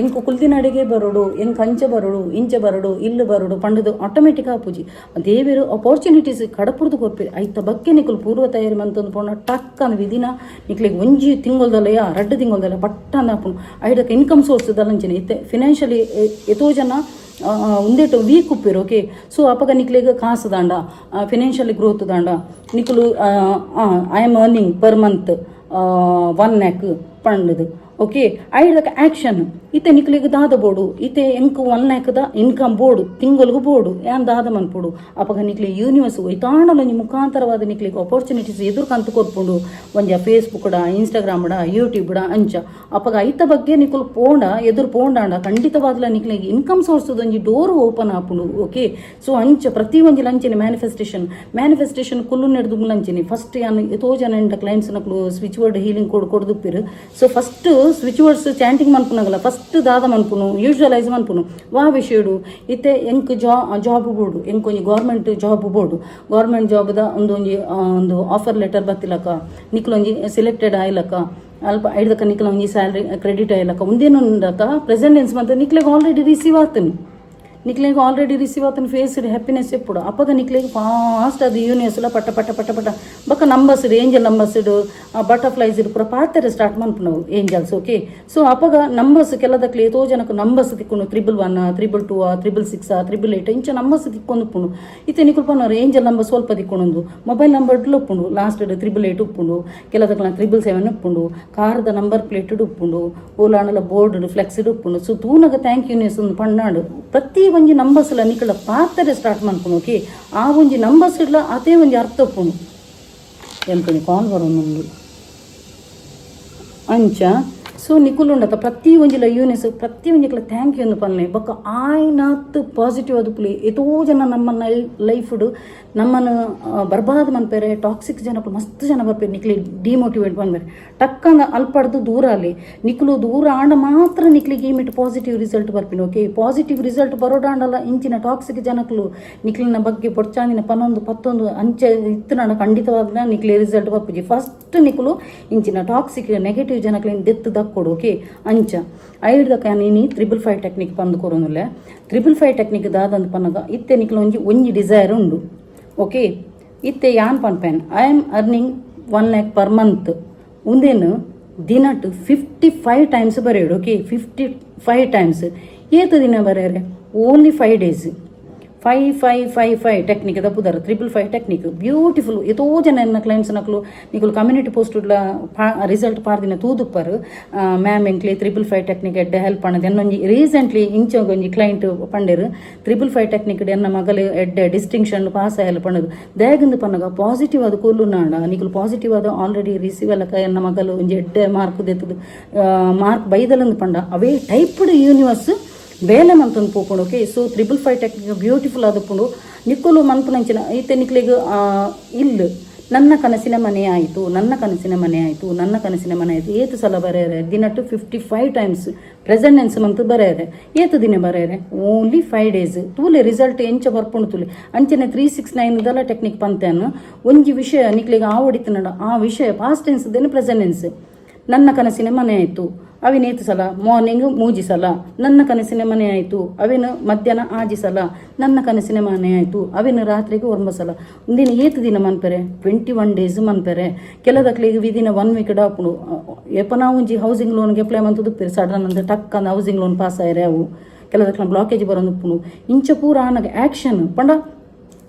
ಎಂಕ್ ಕುಲ್ದಿನ ಅಡಿಗೆ ಬರೋಡು ಎಂಕ್ ಅಂಚೆ ಬರೋಡು ಇಂಚೆ ಬರೋಡು ಇಲ್ಲು ಬರೋಡು ಪಂಡದು ಆಟೋಮೆಟಿಕ್ ಆಪುಜಿ ದೇವರು ಆಪರ್ಚುನಿಟೀಸ್ ಕಡಪುರ್ದು ಕೊರ್ಪೆರು ಐತ ಬಗ್ಗೆ ನಿಕುಲು ಪೂರ್ವ ತಯಾರಿ ಮಂತೊಂದು ಪೋಣ ಟಕ್ ಅಂದ್ ವಿಧಿನ ನಿಕ್ಲಿಗೆ ಒಂಜಿ ತಿಂಗೊಲ್ದಲ್ಲಯ್ಯ 2 ತಿಂಗೊಲ್ದಲ್ಲ ಪಟ್ಟ ಅಂದ ಹಾಪುನು ಐಡಕ್ಕೆ ಇನ್ಕಮ್ ಸೋರ್ಸ್ ದಲ್ಲಂಚಿನ ಇತ್ತೆ ಫಿನಾನ್ಷಿಯಲಿ ಎತೋ ಜನ ಉಂದೇಟು ವೀಕ್ ಉಪ್ಪಿರು ಓಕೆ ಸೊ ಅಪ್ಪಗ ನಿಕ್ಲಿಗೆ ಕಾಸು ದಾಂಡ ಫಿನಾನ್ಷಿಯಲಿ ಗ್ರೋತ್ ದಾಂಡ ನಿಕ್ಲು I am earning per month 1 lakh ಪಂಡದು ಓಕೆ ಐದಕ್ಕೆ ಆ್ಯಕ್ಷನ್ ಇತ್ತೆ ನಿಕ್ಲಿಗೆ ದಾದ ಬೋಡು ಇತ್ತೆ ಎಂಕ್ 1 lakh ಇನ್ಕಮ್ ಬೋಡು ತಿಂಗಳಿಗೂ ಬೋಡು ಏನ್ ದಾದ ಮನ್ಪೋಡು ಅಪ್ಪಗ ನಿಕ್ಲಿ ಯೂನಿವರ್ಸ್ ಒಯ್ತಾಂಡಲ ಮುಖಾಂತರವಾದ ನಿಕ್ಲಿಗೆ ಆಪರ್ಚುನಿಟೀಸ್ ಎದುರು ಕಂತು ಕೊರ್ಪುಂಡು ಒಂಜ ಫೇಸ್ಬುಕ್ಡ ಇನ್ಸ್ಟಾಗ್ರಾಮ್ಡ ಯೂಟ್ಯೂಬ್ಡ ಅಂಚ ಅಪ್ಪಗ ಐತ ಬಗ್ಗೆ ನಿಕುಲು ಪೋಂಡ ಎದುರು ಪೋಂಡಾಂಡ ಖಂಡಿತವಾದ್ಲ ನಿಕ್ಲಿಗೆ ಇನ್ಕಮ್ ಸೋರ್ಸ್ ಒಂಜಿ ಡೋರ್ ಓಪನ್ ಆಪುಂಡು ಓಕೆ ಸೊ ಅಂಚ ಪ್ರತಿ ಒಂಜಿ ಲಂಚಿನಿ ಮ್ಯಾನಿಫೆಸ್ಟೇಷನ್ ಕುಲ್ಲು ನೆಡ್ದು ಲಂಚಿನಿ ಫಸ್ಟ್ ಯಾನು ಎತೋ ಜನ ಎಂಡ ಕ್ಲೈಂಟ್ಸ್ ನಕ್ಲು ಸ್ವಿಚ್ ವರ್ಡ್ ಹೀಲಿಂಗ್ ಕೊಡ್ದುಪ್ಪಿರು so first switch words chanting ಮನ್ಪುನಾಗಲ್ಲ ಫಸ್ಟ್ ದಾದ ಮನ್ಪುನು ಯೂಶುವಲೈಸ್ ಮನ್ಪುನು ವಾ ವಿಷಯಡು ಇತ್ತೆ ಎಂಕ್ ಜಾಬ್ ಬೋರ್ಡು ಎಂಕ್ ಒಂಜಿ ಗೌರ್ಮೆಂಟ್ ಜಾಬ್ ಬೋರ್ಡು ಗೌರ್ಮೆಂಟ್ ಜಾಬ್ದ ಒಂದು ಆಫರ್ ಲೆಟರ್ ಬತ್ತಿಲಕ ನಿಕ್ಲೊಂಜಿ ಸೆಲೆಕ್ಟೆಡ್ ಆಯ್ಲಕ ಅಲ್ಪ ಐದಕ್ಕ ನಿಕ್ಲ ಒಂಜಿ ಸ್ಯಾಲ್ರಿ ಕ್ರೆಡಿಟ್ ಆಯ್ಲಕ ಮುಂದೇನೊಂದಕ ಪ್ರೆಸೆಂಟ್ ಎನ್ಸ್ ಬಂತ ನಿಕ್ಲೆಗೆ ಆಲ್ರೆಡಿ ರಿಸೀವ್ ಆತನು ನಿಕ್ಲೆಗೆ ಆಲ್ರೆಡಿ ರಿಸೀವ್ ಆತನ ಫೇಸ್ ಹ್ಯಾಪಿನೆಸ್ ಎಪ್ಪುಡು ಅಪ್ಪಗ ನಿಕ್ಲೆಗೆ ಫಾಸ್ಟ್ ಅದು ಯೂನಿವರ್ಸ್ಲ ಪಟ್ಟ ಪಟ್ಟ ಪಟ್ಟ ಪಟ್ಟ ಬಕ್ಕ ನಂಬರ್ಸ್ ಏಂಜಲ್ ನಂಬರ್ಸ್ ಬಟರ್ಫ್ಲೈಸ್ ಪೂರ ಪಾಡ್ತಾರೆ ಸ್ಟಾರ್ಟ್ ಮನ್ಪು ನಾವು ಏಂಜಲ್ಸ್ ಓಕೆ ಸೊ ಅಪ್ಪಗ ನಂಬರ್ಸ್ ಕೆಲದಕ್ಲೆ ಎತೋ ಜನಕ್ಕೆ ನಂಬರ್ಸ್ ತಿಕ್ಕೊಂಡು 111 222 6 888 ಇಂಚ ನಂಬರ್ಸ್ ತಿಕ್ಕೊಂಡು ಉಪ್ಪುಂಡು ಇತ್ತೆ ನಿಕುಲ್ ಪನ್ನೋರು ಏಂಜಲ್ ನಂಬರ್ ಸ್ವಲ್ಪ ತಿಕ್ಕೊಂಡು ಮೊಬೈಲ್ ನಂಬರ್ ಉಪ್ಪುಂಡು ಲಾಸ್ಟ್ 888 ಉಪ್ಪುಂಡು ಕೆಲದಕ್ಲ 777 ಉಪ್ಪುಂಡು ಕಾರ್ದ ನಂಬರ್ ಪ್ಲೇಟ್ ಉಪ್ಪುಂಡು ಓಲಾಣಲ ಬೋರ್ಡ್ ಫ್ಲೆಕ್ಸಿಡ್ ಉಪ್ಪುಂಡು ಸೊ ತೂನಗ ಥ್ಯಾಂಕ್ ಯೂನಿವರ್ಸ್ ಒಂದು ಪಣ್ಣಾಡು ಪ್ರತಿ ಒಂಜಿ ನಂಬರ್ಸ್ ಇಲ್ಲ ನಿಕಳ ಪಾತ್ರೆ ಸ್ಟಾರ್ಟ್ ಮಾಡ್ಕೊಂಡು ಓಕೆ ಆ ಒಂಜಿ ನಂಬರ್ಸ್ ಇಲ್ಲ ಅದೇ ಒಂಜಿ ಅರ್ಥ ಒಪ್ಪುಂಡು ಎಂಕನಿ ಕಾಲ್ ಬರೋದು ಅಂಚ ಸೊ ನಿಕುಲ್ ಉಂಡತ ಪ್ರತಿ ಒಂಜಿಲ ಯೂನಿಸ್ ಪ್ರತಿ ಒಂಜಿಕಲ ಥ್ಯಾಂಕ್ ಯು ಅಂದು ಪನ್ಲೆ ಬೊಕ್ಕ ಆಯ್ನಾತ್ ಪಾಸಿಟಿವ್ ಅದು ಪುಲಿ ಎತೋ ಜನ ನಮ್ಮ ಲೈಫ್ಡು ನಮ್ಮನ್ನು ಬರ್ಬಾದ್ ಮನ್ಪೇರೆ ಟಾಕ್ಸಿಕ್ ಜನ ಮಸ್ತ್ ಜನ ಬರ್ಪೇರು ನಿಕ್ಲಿ ಡಿಮೋಟಿವೇಟ್ ಬಂದ್ಬೇರೆ ಟಕ್ಕಂದ ಅಲ್ಪಡ್ದು ದೂರ ಅಲ್ಲಿ ನಿಕ್ಲು ದೂರ ಆಂಡ ಮಾತ್ರ ನಿಕ್ಲಿಗೆ ಈ ಮಿಟ್ಟು ಪಾಸಿಟಿವ್ ರಿಸಲ್ಟ್ ಬರ್ಪಿನ ಓಕೆ ಪಾಸಿಟಿವ್ ರಿಸಲ್ಟ್ ಬರೋಡಾಂಡಲ್ಲ ಇಂಚಿನ ಟಾಕ್ಸಿಕ್ ಜನಕ್ಲು ನಿಕ್ಲಿನ ಬಗ್ಗೆ ಪೊಡ್ಚಾಂದಿನ ಪತ್ತೊಂದು ಅಂಚೆ ಇತ್ತನಾಡ ಖಂಡಿತವಾದ ನಿಕ್ಲಿ ರಿಸಲ್ಟ್ ಬರ್ಪಿಜಿ ಫಸ್ಟ್ ನಿಕ್ಲು ಇಂಚಿನ ಟಾಕ್ಸಿಕ್ ನೆಗೆಟಿವ್ ಜನಕ್ಲಿನ ಡೆತ್ ದಕ್ಕೊಡು ಓಕೆ ಅಂಚ ಐಡ್ದಕ ನೀನು 555 ಟೆಕ್ನಿಕ್ ಪಂದು ಕೊರೋನುಲ್ಲೆ 555 ಟೆಕ್ನಿಕ್ ದಾದಂದು ಪನ್ನಗ ಇತ್ತೆ ನಿಕ್ಲು ಒಂಜಿ ಡಿಸೈರ್ ಉಂಡು ಓಕೆ ಇತ್ತೆ ಯಾನ್ ಪನ್ಪೇನ್ I am earning 1 lakh per month ಉಂದೇನು ದಿನಟ್ 55 ಟೈಮ್ಸ್ ಬರೆಯೋಡು ಓಕೆ 55 ಟೈಮ್ಸ್ ಏತು ದಿನ ಬರೆಯರೆ ಓನ್ಲಿ 5 days 5555 ಟೆಕ್ನಿಕ್ ದಪ್ಪುದಾರ 555 ಟೆಕ್ನಿಕ್ ಬ್ಯೂಟಿಫುಲ್ ಎತೋ ಜನ ಎನ್ನ ಕ್ಲೈಂಟ್ಸ್ ನಕ್ಲು ನಿಕುಲು ಕಮ್ಯುನಿಟಿ ಪೋಸ್ಟ್ ರಿಸಲ್ಟ್ ಪಾರ್ದಿನ ತೂದುಪ್ಪರು ಮ್ಯಾಮ್ ಎಂಕ್ಲಿ 555 ಟೆಕ್ನಿಕ್ ಎಡ್ಡೆ ಹೆಲ್ಪ್ ಅನ್ನೋದು ಎನ್ನೊಂಜಿ ರೀಸೆಂಟ್ಲಿ ಇಂಚೊಂಜಿ ಕ್ಲೈಂಟ್ ಪಂಡೇರು 555 ಟೆಕ್ನಿಕ್ ಎನ್ನ ಮಗಲು ಎಡ್ಡೆ ಡಿಸ್ಟಿಂಕ್ಷನ್ ಪಾಸ್ ಹೆಲ್ಪ್ ಅನ್ನೋದು ದಯಗಂದು ಪನ್ನಗ ಪಾಸಿಟಿವ್ ಅದು ಕೂಲು ನಾಡ ನಿಕುಲು ಪಾಸಿಟಿವ್ ಅದು ಆಲ್ರೆಡಿ ರಿಸೀವ್ ಅಲ್ಲಕ ಎನ್ನ ಮಗಲು ಒಂಜಿ ಎಡ್ಡೆ ಮಾರ್ಕ್ ದೆತ್ತದು ಮಾರ್ಕ್ ಬೈದಲಂದು ಪಂಡ ಅವೇ ಟೈಪ್ಡ್ ಯೂನಿವರ್ಸ್ ಬೇಲೆ ಮಂತೊಂದು ಪೋಪುಂಡು ಓಕೆ ಸೊ 555 ಟೆಕ್ನಿಕ್ ಬ್ಯೂಟಿಫುಲ್ ಆದಪ್ಪುಂಡು ನಿಕ್ಕಲು ಮನ್ಪುನಂಚಿನ ಈತೆ ನಿಕ್ಲಿಗೆ ಇಲ್ಲು ನನ್ನ ಕನಸಿನ ಮನೆ ಆಯಿತು ನನ್ನ ಕನಸಿನ ಮನೆ ಆಯಿತು ನನ್ನ ಕನಸಿನ ಮನೆ ಆಯಿತು ಏತು ಸಲ ಬರೆಯರೆ ದಿನಟ್ಟು 55 ಟೈಮ್ಸ್ ಪ್ರೆಸೆಂಟೆನ್ಸ್ ಮಂತ್ ಬರೆಯರೆ ಏತು ದಿನ ಬರೆಯರೆ ಓನ್ಲಿ 5 days ತೂಲೆ ರಿಸಲ್ಟ್ ಎಂಚ ಬರ್ಪುಂಡು ತುಲೆ ಅಂಚನೆ 369 ದಲ ಟೆಕ್ನಿಕ್ ಪಂತೇನು ಒಂಜಿ ವಿಷಯ ನಿಕ್ಲಿಗೆ ಆವಡಿತು ನಡ ಆ ವಿಷಯ ಪಾಸ್ಟ್ ಟೆನ್ಸ್ ದೇನು ಪ್ರೆಸೆಂಟೆನ್ಸ್ ನನ್ನ ಕನಸಿನ ಮನೆ ಆಯಿತು ಅವಿನೇತು ಸಲ ಮಾರ್ನಿಂಗ್ 3 ಸಲ ನನ್ನ ಕನಸಿನ ಮನೆ ಆಯಿತು ಅವಿನ ಮಧ್ಯಾಹ್ನ 6 ಸಲ ನನ್ನ ಕನಸಿನ ಮನೆ ಆಯಿತು ಅವಿನ ರಾತ್ರಿಗೆ 9 ಸಲ ಇಂದಿನ ಏತು ದಿನ ಮನ್ಪೆರೆ 21 days ಮನ್ಪೆರೆ ಕೆಲದಕ್ಲಿಗೆ ವಿದಿನ 1 week ಡಾಪುಡು ಎಪ್ಪನ ಒಂಜಿ ಹೌಸಿಂಗ್ ಲೋನ್ಗೆ ಅಪ್ಲೈ ಮಂತದ್ದು ಸಡನ್ ಅಂದ್ರೆ ಟಕ್ ಅಂದ ಹೌಸಿಂಗ್ ಲೋನ್ ಪಾಸ್ ಆಯ್ರೆ ಅವು ಕೆಲದಕ್ಲ ಬ್ಲಾಕೇಜ್ ಬರೋದು ಇಂಚ ಪೂರ ಆನಗೆ ಆ್ಯಕ್ಷನ್ ಪಂಡ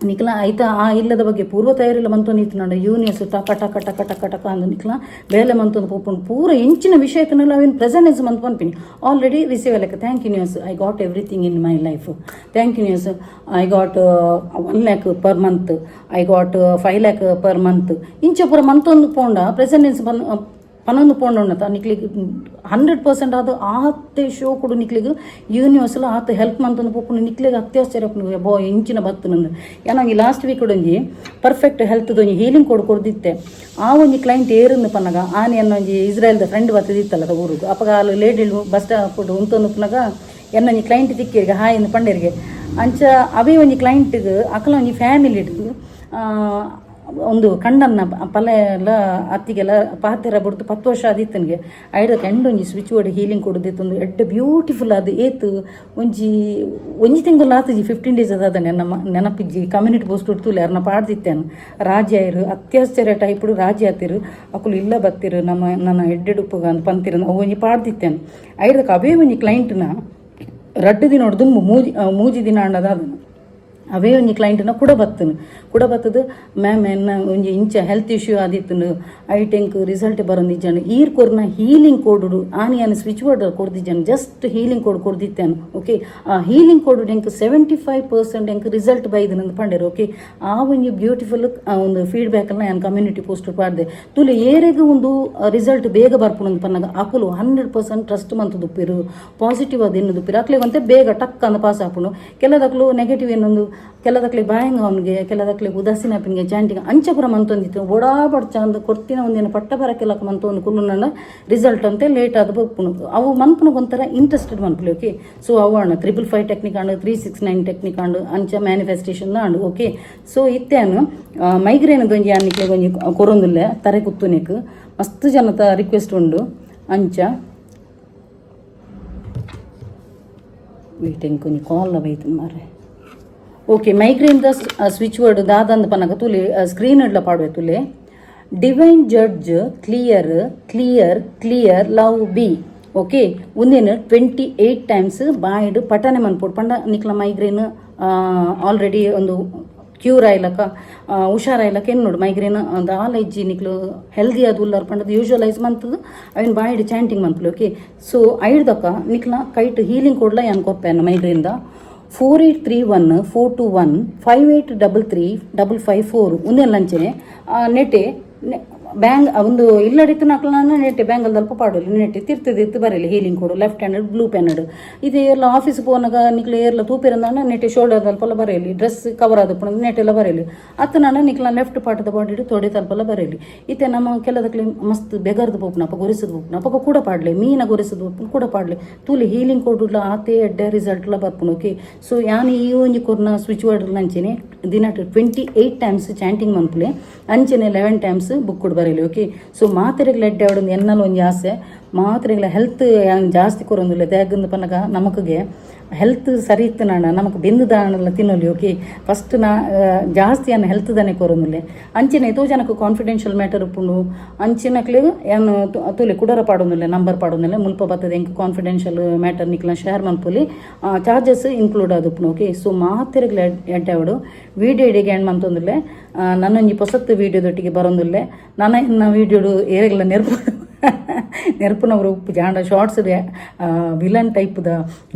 ನಿಕ್ಲ ಆಯ್ತಾ ಆ ಇಲ್ಲದ ಬಗ್ಗೆ ಪೂರ್ವ ತಯಾರಿಲ್ಲ ಮಂತೊಂದು ಇತ್ತು ನೋಡ ಯೂನಿಯರ್ಸ್ ಟಕ ಟಕ ಟಕ ಟಕ ಟಕ ಅಂದು ನಿಕ್ಲ ಬೇಲೆ ಮಂತೊಂದು ಪೋಪುಂಡು ಪೂರ ಇಂಚಿನ ವಿಷಯತನೆಲ್ಲ ಅವಿನ ಪ್ರೆಸೆಂಟೆನ್ಸ್ ಮಂತ್ ಪನ್ಪಿನಿ ಆಲ್ರೆಡಿ ರಿಸೀವ್ ಲೆಕ್ಕ thank you news I got everything in my life thank you news I got 1 lakh per month I got 5 lakh per month ಇಂಚ ಪೂರ ಮಂತೊಂದು ಪೋಂಡ ಪ್ರೆಸೆಂಟೆನ್ಸ್ ಪನ್ನೊಂದು ಪೋಂಡ ಉಣ್ಣತ ನಿಕ್ಲಿಗೆ 100% ಅದು ಆತ್ತೆ ಶೋ ಕೊಡು ನಿಕ್ಲಿಗೆ ಯೂನಿವರ್ಸಲ್ ಆತ ಹೆಲ್ಪ್ ಮಂತಂದು ಪೋಪುಂಡು ನಿಕ್ಲಿಗೆ ಅತ್ಯಾಶ್ಚರ್ಯ ಬೋ ಇಂಚಿನ ಬತ್ತನಂದು ಏನಾಗಿ ಲಾಸ್ಟ್ ವೀಕ್ ಒಂಜಿ ಪರ್ಫೆಕ್ಟ್ ಹೆಲ್ತ್ ಒಂಜಿ ಹೀಲಿಂಗ್ ಕೊಡ್ದಿತ್ತೆ ಆ ಒಂಜಿ ಕ್ಲೈಂಟ್ ಏರುಂದು ಪನ್ನಗ ಆನೆ ಅನ್ನೊಂಜಿ ಇಸ್ರೇಲ್ದ ಫ್ರೆಂಡ್ ಬತ್ತದಿತ್ತಲ್ಲ ಊರುದು ಅಪಗ ಅಲ್ಲಿ ಲೇಡಿ ಬಸ್ ಸ್ಟಾಪ್ ಉಂತೊಂದು ಪುನಗ ಎನ್ನೊಂಜಿ ಕ್ಲೈಂಟ್ ತಿಕ್ಕಿರಿಗೆ ಹಾಯ್ ಎಂದು ಪಂಡರಿಗೆ ಅಂಚ ಅವೇ ಒಂಜಿ ಕ್ಲೈಂಟ್ಗೆ ಅಕಲ ಒಂಜಿ ಫ್ಯಾಮಿಲಿ ಇಟ್ಟು ಒಂದು ಕಣ್ಣನ್ನ ಪಲ್ಲೆ ಎಲ್ಲ ಅತ್ತಿಗೆಲ್ಲ ಪಾತೆರ ಬಿಡ್ತು 10 ವರ್ಷ ಆದಿತ್ತನಿಗೆ ಐಡಕ್ಕೆ ಎಂಡೊಂಜಿ ಸ್ವಿಚ್ ಬೋರ್ಡ್ ಹೀಲಿಂಗ್ ಕೊಡದಿತ್ತೊಂದು ಎಡ್ಡೆ ಬ್ಯೂಟಿಫುಲ್ ಅದು ಏತು ಒಂಜಿ ತಿಂಗಳು ಆತಜಿ 15 days ಅದ ನೆನಪಿಜ್ಜಿ ಕಮ್ಯುನಿಟಿ ಪೋಸ್ಟ್ ಉಡ್ತುಲೆ ಅವ್ರನ್ನ ಪಾಡ್ದಿತ್ತೇನು ರಾಜ್ಯ ಇರು ಅತ್ಯಾಶ್ಚರ್ಯ ಟೈಪುಡು ರಾಜ್ಯ ಆತಿರು ಅಕುಲು ಇಲ್ಲ ಬತ್ತಿರು ನನ್ನ ಎಡ್ಡೆಡುಪ್ಪುಗ ಅಂತ ಪಂತಿರು ನಾವು ಒಂಜಿ ಪಾಡ್ದಿತ್ತೇನು ಐಡಕ್ಕೆ ಅವೇ ಒಂಜಿ ಕ್ಲೈಂಟ್ನ ರಡ್ಡು ದಿನ ಹೊಡೆದು ಮೂಜಿ ದಿನ ಅನ್ನದ ಅದನ್ನು ಅವೇ ಒಂಜಿ ಕ್ಲೈಂಟ್ನ ಕೂಡ ಬತ್ತದು ಮ್ಯಾಮ್ ಎನ್ನ ಒಂಜಿ ಇಂಚ ಹೆಲ್ತ್ ಇಶ್ಯೂ ಆದಿತ್ತನು ಐಟೆಂಕ್ ರಿಸಲ್ಟ್ ಬರೋದಿಜ್ಜಾನು ಈರ್ ಕೊರ್ನ ಹೀಲಿಂಗ್ ಕೋಡು ಆನಿಯನ್ ಸ್ವಿಚ್ ಬೋರ್ಡ್ ಕೊಡ್ದಿಜ್ಜಾನು ಜಸ್ಟ್ ಹೀಲಿಂಗ್ ಕೋಡ್ ಕೊಡ್ದಿತ್ತೇನು ಓಕೆ ಆ ಹೀಲಿಂಗ್ ಕೋಡು ಎಂಕ್ 75% ಎಂಕ್ ರಿಸಲ್ಟ್ ಬೈದನಂದು ಪಂಡೇರು ಓಕೆ ಆ ಒಂಜಿ ಬ್ಯೂಟಿಫುಲ್ ಒಂದು ಫೀಡ್ಬ್ಯಾಕಲ್ಲಿ ನಾನು ಕಮ್ಯುನಿಟಿ ಪೋಸ್ಟ್ ಪಾಡ್ದೆ ತುಲೆ ಏರೆಗೂ ಒಂದು ರಿಸಲ್ಟ್ ಬೇಗ ಬರ್ಪುಣಂದು ಪನ್ನಾಗ ಅಕುಲು 100% ಟ್ರಸ್ಟ್ ಮಂತದ್ದು ಉಪ್ಪಿರು ಪಾಸಿಟಿವ್ ಅದು ಎನ್ನೋದು ಉಪ್ಪಿರು ಅಕ್ಲೆ ಒಂತೆ ಬೇಗ ಟಕ್ ಅಂದ ಪಾಸ್ ಹಾಪುಣು ಕೆಲದಕ್ಲು ನೆಗೆಟಿವ್ ಏನೊಂದು ಕೆಲದಕ್ಲೆ ಬಾಯಂಗ ಅವನಿಗೆ ಕೆಲದಕ್ಲೆ ಉದಾಸೀನ ಪಿನ್ಗೆ ಚಾಂಟಿಗೆ ಅಂಚಪುರ ಮಂತೊಂದಿತ್ತು ಓಡಾಬಡ್ ಚಂದ ಕೊಡ್ತಿನ ಒಂದಿನ ಪಟ್ಟ ಬರಕ್ಕೆಲ್ಲಕ ಮಂತೊಂದು ಕುಲ್ಲು ನನ್ನ ರಿಸಲ್ಟ್ ಅಂತೆ ಲೇಟ್ ಆದ ಬಪ್ಪುನು ಅವು ಮನ್ಪುನಗೆ ಒಂಥರ ಇಂಟ್ರೆಸ್ಟೆಡ್ ಮನ್ಪುಲಿ ಓಕೆ ಸೊ ಅವು ಅಣ್ಣ 555 ಟೆಕ್ನಿಕ್ ಆಂಡು 369 ಟೆಕ್ನಿಕ್ ಆಂಡು ಅಂಚ ಮ್ಯಾನಿಫೆಸ್ಟೇಷನ್ ಆಂಡು ಓಕೆ ಸೊ ಇತ್ತೇನು ಮೈಗ್ರೇನ್ ಒಂಜಿ ಅನ್ನಿಕ್ಲೆ ಒಂಜಿ ಕೊರೊಂದುಲ್ಲೆ ತರೆ ಕುತ್ತುನಿಕ್ ಮಸ್ತ್ ಜನತ ರಿಕ್ವೆಸ್ಟ್ ಉಂಡು ಅಂಚ ವೀಟಿಂಗ್ ಕೊಂಚ ಕಾಲ್ ಬೈತು ಮಾರೆ ಓಕೆ ಮೈಗ್ರೇನ್ ದ ಸ್ವಿಚ್ ವರ್ಡ್ ದಾದಂದು ಪನಗ ತುಲೆ ಸ್ಕ್ರೀನ್ ಇಡ್ಲ ಪಾಡುವೆ ತುಲೆ divine judge clear clear clear love be okay ಒಂದೇನು 28 times ಬಾಯ್ಡ್ ಪಟನೆ ಮನ್ಪೋಡು ಪಂಡ ನಿಕ್ಲ ಮೈಗ್ರೇನ್ ಆಲ್ರೆಡಿ ಒಂದು ಕ್ಯೂರ್ ಆಯ್ಲಕ್ಕ ಹುಷಾರಾಯ್ಲಕ್ಕ ಏನು ನೋಡು ಮೈಗ್ರೇನ್ ಅದು ಆಲ್ ಐಜಿ ನಿಕ್ಲು ಹೆಲ್ದಿ ಅದು ಉಲ್ಲಾರ ಪಂಡದು ಯೂಶುವಲೈಸ್ ಮಂತದ್ದು ಅವಿನ ಬಾಯ್ಡ್ ಚಾಂಟಿಂಗ್ ಮನ್ಪುಲಿ ಓಕೆ ಸೊ ಐಡ್ದಕ್ಕ ನಿಕ್ಲ ಕೈಟ್ ಹೀಲಿಂಗ್ ಕೊಡ್ಲ ಏನು ಕೊಪ್ಪೇನು ಮೈಗ್ರೇನ್ದ 4831 421 5833 554 ಒಂದೇ ನೆಟೆ ಬ್ಯಾಂಗ್ ಒಂದು ಇಲ್ಲಡಿತ್ತು ನಾಲ್ಕು ನೆಟ್ಟೆ ಬ್ಯಾಂಗಲ್ ದಲ್ಪ ಪಾಡೋಲಿ ನೆಟ್ಟೆ ತಿರ್ತದಿತ್ತು ಬರಲಿ ಹೀಲಿಂಗ್ ಕೊಡು ಲೆಫ್ಟ್ ಹ್ಯಾಂಡೆಡ್ ಬ್ಲೂ ಪೆನ್ನಡು ಇದು ಎಲ್ಲ ಆಫೀಸ್ ಪೋನಾಗ ನಿಕ್ಲೆ ಏರ್ಲ ತೂಪಿರಂದ ನೆಟ್ಟೆ ಶೋಲ್ಡರ್ ದಲ್ಪಲ್ಲ ಬರೆಯಲಿ ಡ್ರೆಸ್ ಕವರ್ ಆದ ಪುಣ ನೆಟ್ಟೆಲ್ಲ ಬರೆಯಲಿ ಅತ್ತ ನಾನು ನಿಕ್ಲ ಲೆಫ್ಟ್ ಪಾರ್ಟದ ಬಾಡಿ ತೊಡೆ ತಲ್ಪಲ್ಲ ಬರೆಯಲಿ ಇತ್ತೆ ನಮ್ಮ ಕೆಲದಕ್ಲೆ ಮಸ್ತ್ ಬೆಗರ್ದು ಬೋಪ್ನ ಅಪ್ಪ ಗೊರಿಸದು ಬೋಪ್ನ ಅಪ್ಪ ಕೂಡ ಪಾಡ್ಲೆ ಮೀನ ಗೊರಿಸದು ಬೋಪ್ನ ಕೂಡ ಪಾಡ್ಲೆ ತೂಲಿ ಹೀಲಿಂಗ್ ಕೊಡುಲ್ಲ ಆತೆ ಎಡ್ಡೆ ರಿಸಲ್ಟ್ಲ ಬರ್ಪುನು ಓಕೆ ಸೊ ಯಾನು ಈ ಒಂಜಿ ಕೊರ್ನ ಸ್ವಿಚ್ ವರ್ಡ್ ಅಂಚೆನೆ ದಿನ 28 times ಚಾಂಟಿಂಗ್ ಮನ್ಪುಲೆ ಅಂಚೆನೆ 11 times ಬುಕ್ ಕೊಡು ಬರೀಲಿ ಓಕೆ ಸೊ ಮಾತ್ರೆಗಳ ಎಡ್ಡೆ ಅವಡೊಂದು ಎನ್ನಲ್ಲ ಒಂಜಿ ಆಸೆ ಮಾತ್ರೆಗಳ ಹೆಲ್ತ್ ಜಾಸ್ತಿ ಕೊರೊಂದಿಲ್ಲ ದ್ಯಾಗಂದು ಪನಗ ನಮಕಿಗೆ ಹೆಲ್ತ್ ಸರಿ ಇತ್ತು ನಾಣ ನಮಗೆ ಬೆಂದು ದಾಣಲ್ಲ ತಿನ್ನೋಲಿ ಓಕೆ ಫಸ್ಟ್ ಜಾಸ್ತಿ ಏನು ಹೆಲ್ತ್ ದನೆ ಕೊರೊಂದಿಲ್ಲ ಅಂಚಿನ ಎತೋ ಜನಕ್ಕೆ ಕಾನ್ಫಿಡೆನ್ಷಿಯಲ್ ಮ್ಯಾಟರ್ ಉಪ್ಪುಂಡು ಅಂಚಿನಕ್ಲೆ ಏನು ತುಲೆ ಕುಡರ ಪಾಡೋದಿಲ್ಲ ನಂಬರ್ ಪಾಡೋದಿಲ್ಲ ಮುಲ್ಪ ಬರ್ತದೆ ಹೆಂಗೆ ಕಾನ್ಫಿಡೆನ್ಷಿಯಲ್ ಮ್ಯಾಟರ್ ನಿಕ್ಲ ಶೇರ್ ಮನ್ಪುಲಿ ಚಾರ್ಜಸ್ ಇನ್ಕ್ಲೂಡ್ ಆದುಪ್ಪುನು ಓಕೆ ಸೊ ಮಾತ್ರೆಗಳ ಎಡ್ಡೆ ಅವಡು ವೀಡಿಯೋ ಇಡಿಗೆ ಏನು ಮಂತೊಂದಿಲ್ಲ ನನ್ನೊಂಜಿ ಹೊಸತ್ತು ವೀಡಿಯೋದೊಟ್ಟಿಗೆ ಬರೋದಿಲ್ಲ ನನ್ನ ವೀಡಿಯೋಡು ಏರೆಗಳ ನೆರ್ಪುನವರು ಉಪ್ಪು ಜಾಂಡ ಶಾರ್ಟ್ಸ್ ವಿಲನ್ ಟೈಪ್ದ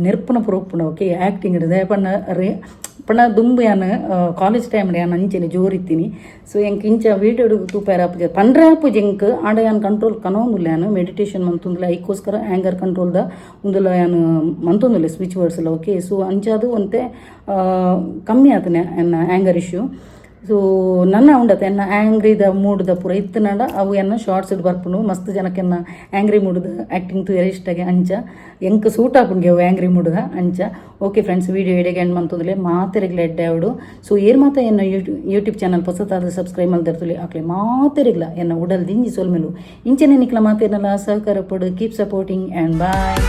ನೆರ್ಪುನಪುರ ಉಪ್ಪುನ ಓಕೆ ಆ್ಯಕ್ಟಿಂಗ್ ಇಡದೆ ಪಣ್ಣ ದುಂಬು ಯಾನು ಕಾಲೇಜ್ ಟೈಮ್ಡ್ ಯಾನು ಅಂಚೆನೆ ಜೋರಿತ್ತೀನಿ ಸೊ ಎಂಕ್ ಇಂಚ ವೀಡಿಯೋಡು ತೂಪಾರ ಅಪ್ಪು ಪಂಡ್ರೆ ಅಪ್ಪು ಜೆಂಕ್ ಆಂಡ ಯಾನು ಕಂಟ್ರೋಲ್ ಕನೊಂದುಲ್ಲ ಯಾನು ಮೆಡಿಟೇಷನ್ ಮಂತೊಂದಿಲ್ಲ ಐಕೋಸ್ಕರ ಆ್ಯಂಗರ್ ಕಂಟ್ರೋಲ್ದ ಒಂದುಲ್ಲ ಯಾನು ಮಂತೊಂದಿಲ್ಲ ಸ್ವಿಚ್ ವರ್ಡ್ಸ್ ಎಲ್ಲ ಓಕೆ ಸೊ ಅಂಚಾದು ಒಂತೆ ಕಮ್ಮಿ ಆತನೆ ಆ್ಯಂಗರ್ ಇಶ್ಯೂ ಸೊ ನನ್ನ ಉಂಡತ ಎನ್ನ ಆ್ಯಂಗ್ರಿದ ಮೂಡ್ದ ಪೂರ ಇತ್ತನಂಡ ಅವು ಎನ್ನ ಶಾರ್ಟ್ಸ್ ಬರ್ಪುನು ಮಸ್ತ್ ಜನಕ್ಕೆನ್ನ ಆ್ಯಂಗ್ರಿ ಮೂಡ್ದ ಆ್ಯಕ್ಟಿಂಗ್ ತೂಯರ ಇಷ್ಟಾಗೆ ಅಂಚ ಎಂಕ್ ಸೂಟ್ ಆಪುಂಗೆ ಅವು ಆ್ಯಂಗ್ರಿ ಮೂಡ್ದ ಅಂಚ. ಓಕೆ ಫ್ರೆಂಡ್ಸ್, ವೀಡಿಯೋ ಎಡೆಗೆ ಎಂಡ್ ಮಂತಂದ್ರೆ ಮಾತೆರೆಗ್ಲ ಎಡ್ಡೆ ಅವಡು. ಸೊ ಏರ್ ಮಾತ ಎನ್ನ ಯೂಟ್ಯೂಬ್ ಚಾನಲ್ ಹೊಸತಾದ ಸಬ್ಸ್ಕ್ರೈಬ್ ಮಲ್ದಿರ್ತಲಿ ಆಕ್ಲೆ ಮಾತೆರೆಗ್ಲ ಎನ್ನ ಉಡಲ್ ದಿಂಜಿ ಸೋಲ್ಮೆಲು ಇಂಚನೆ ನಿಕ್ಲ ಮಾತೇನಲ್ಲ ಸಹಕಾರ ಪಡು. Keep supporting and bye.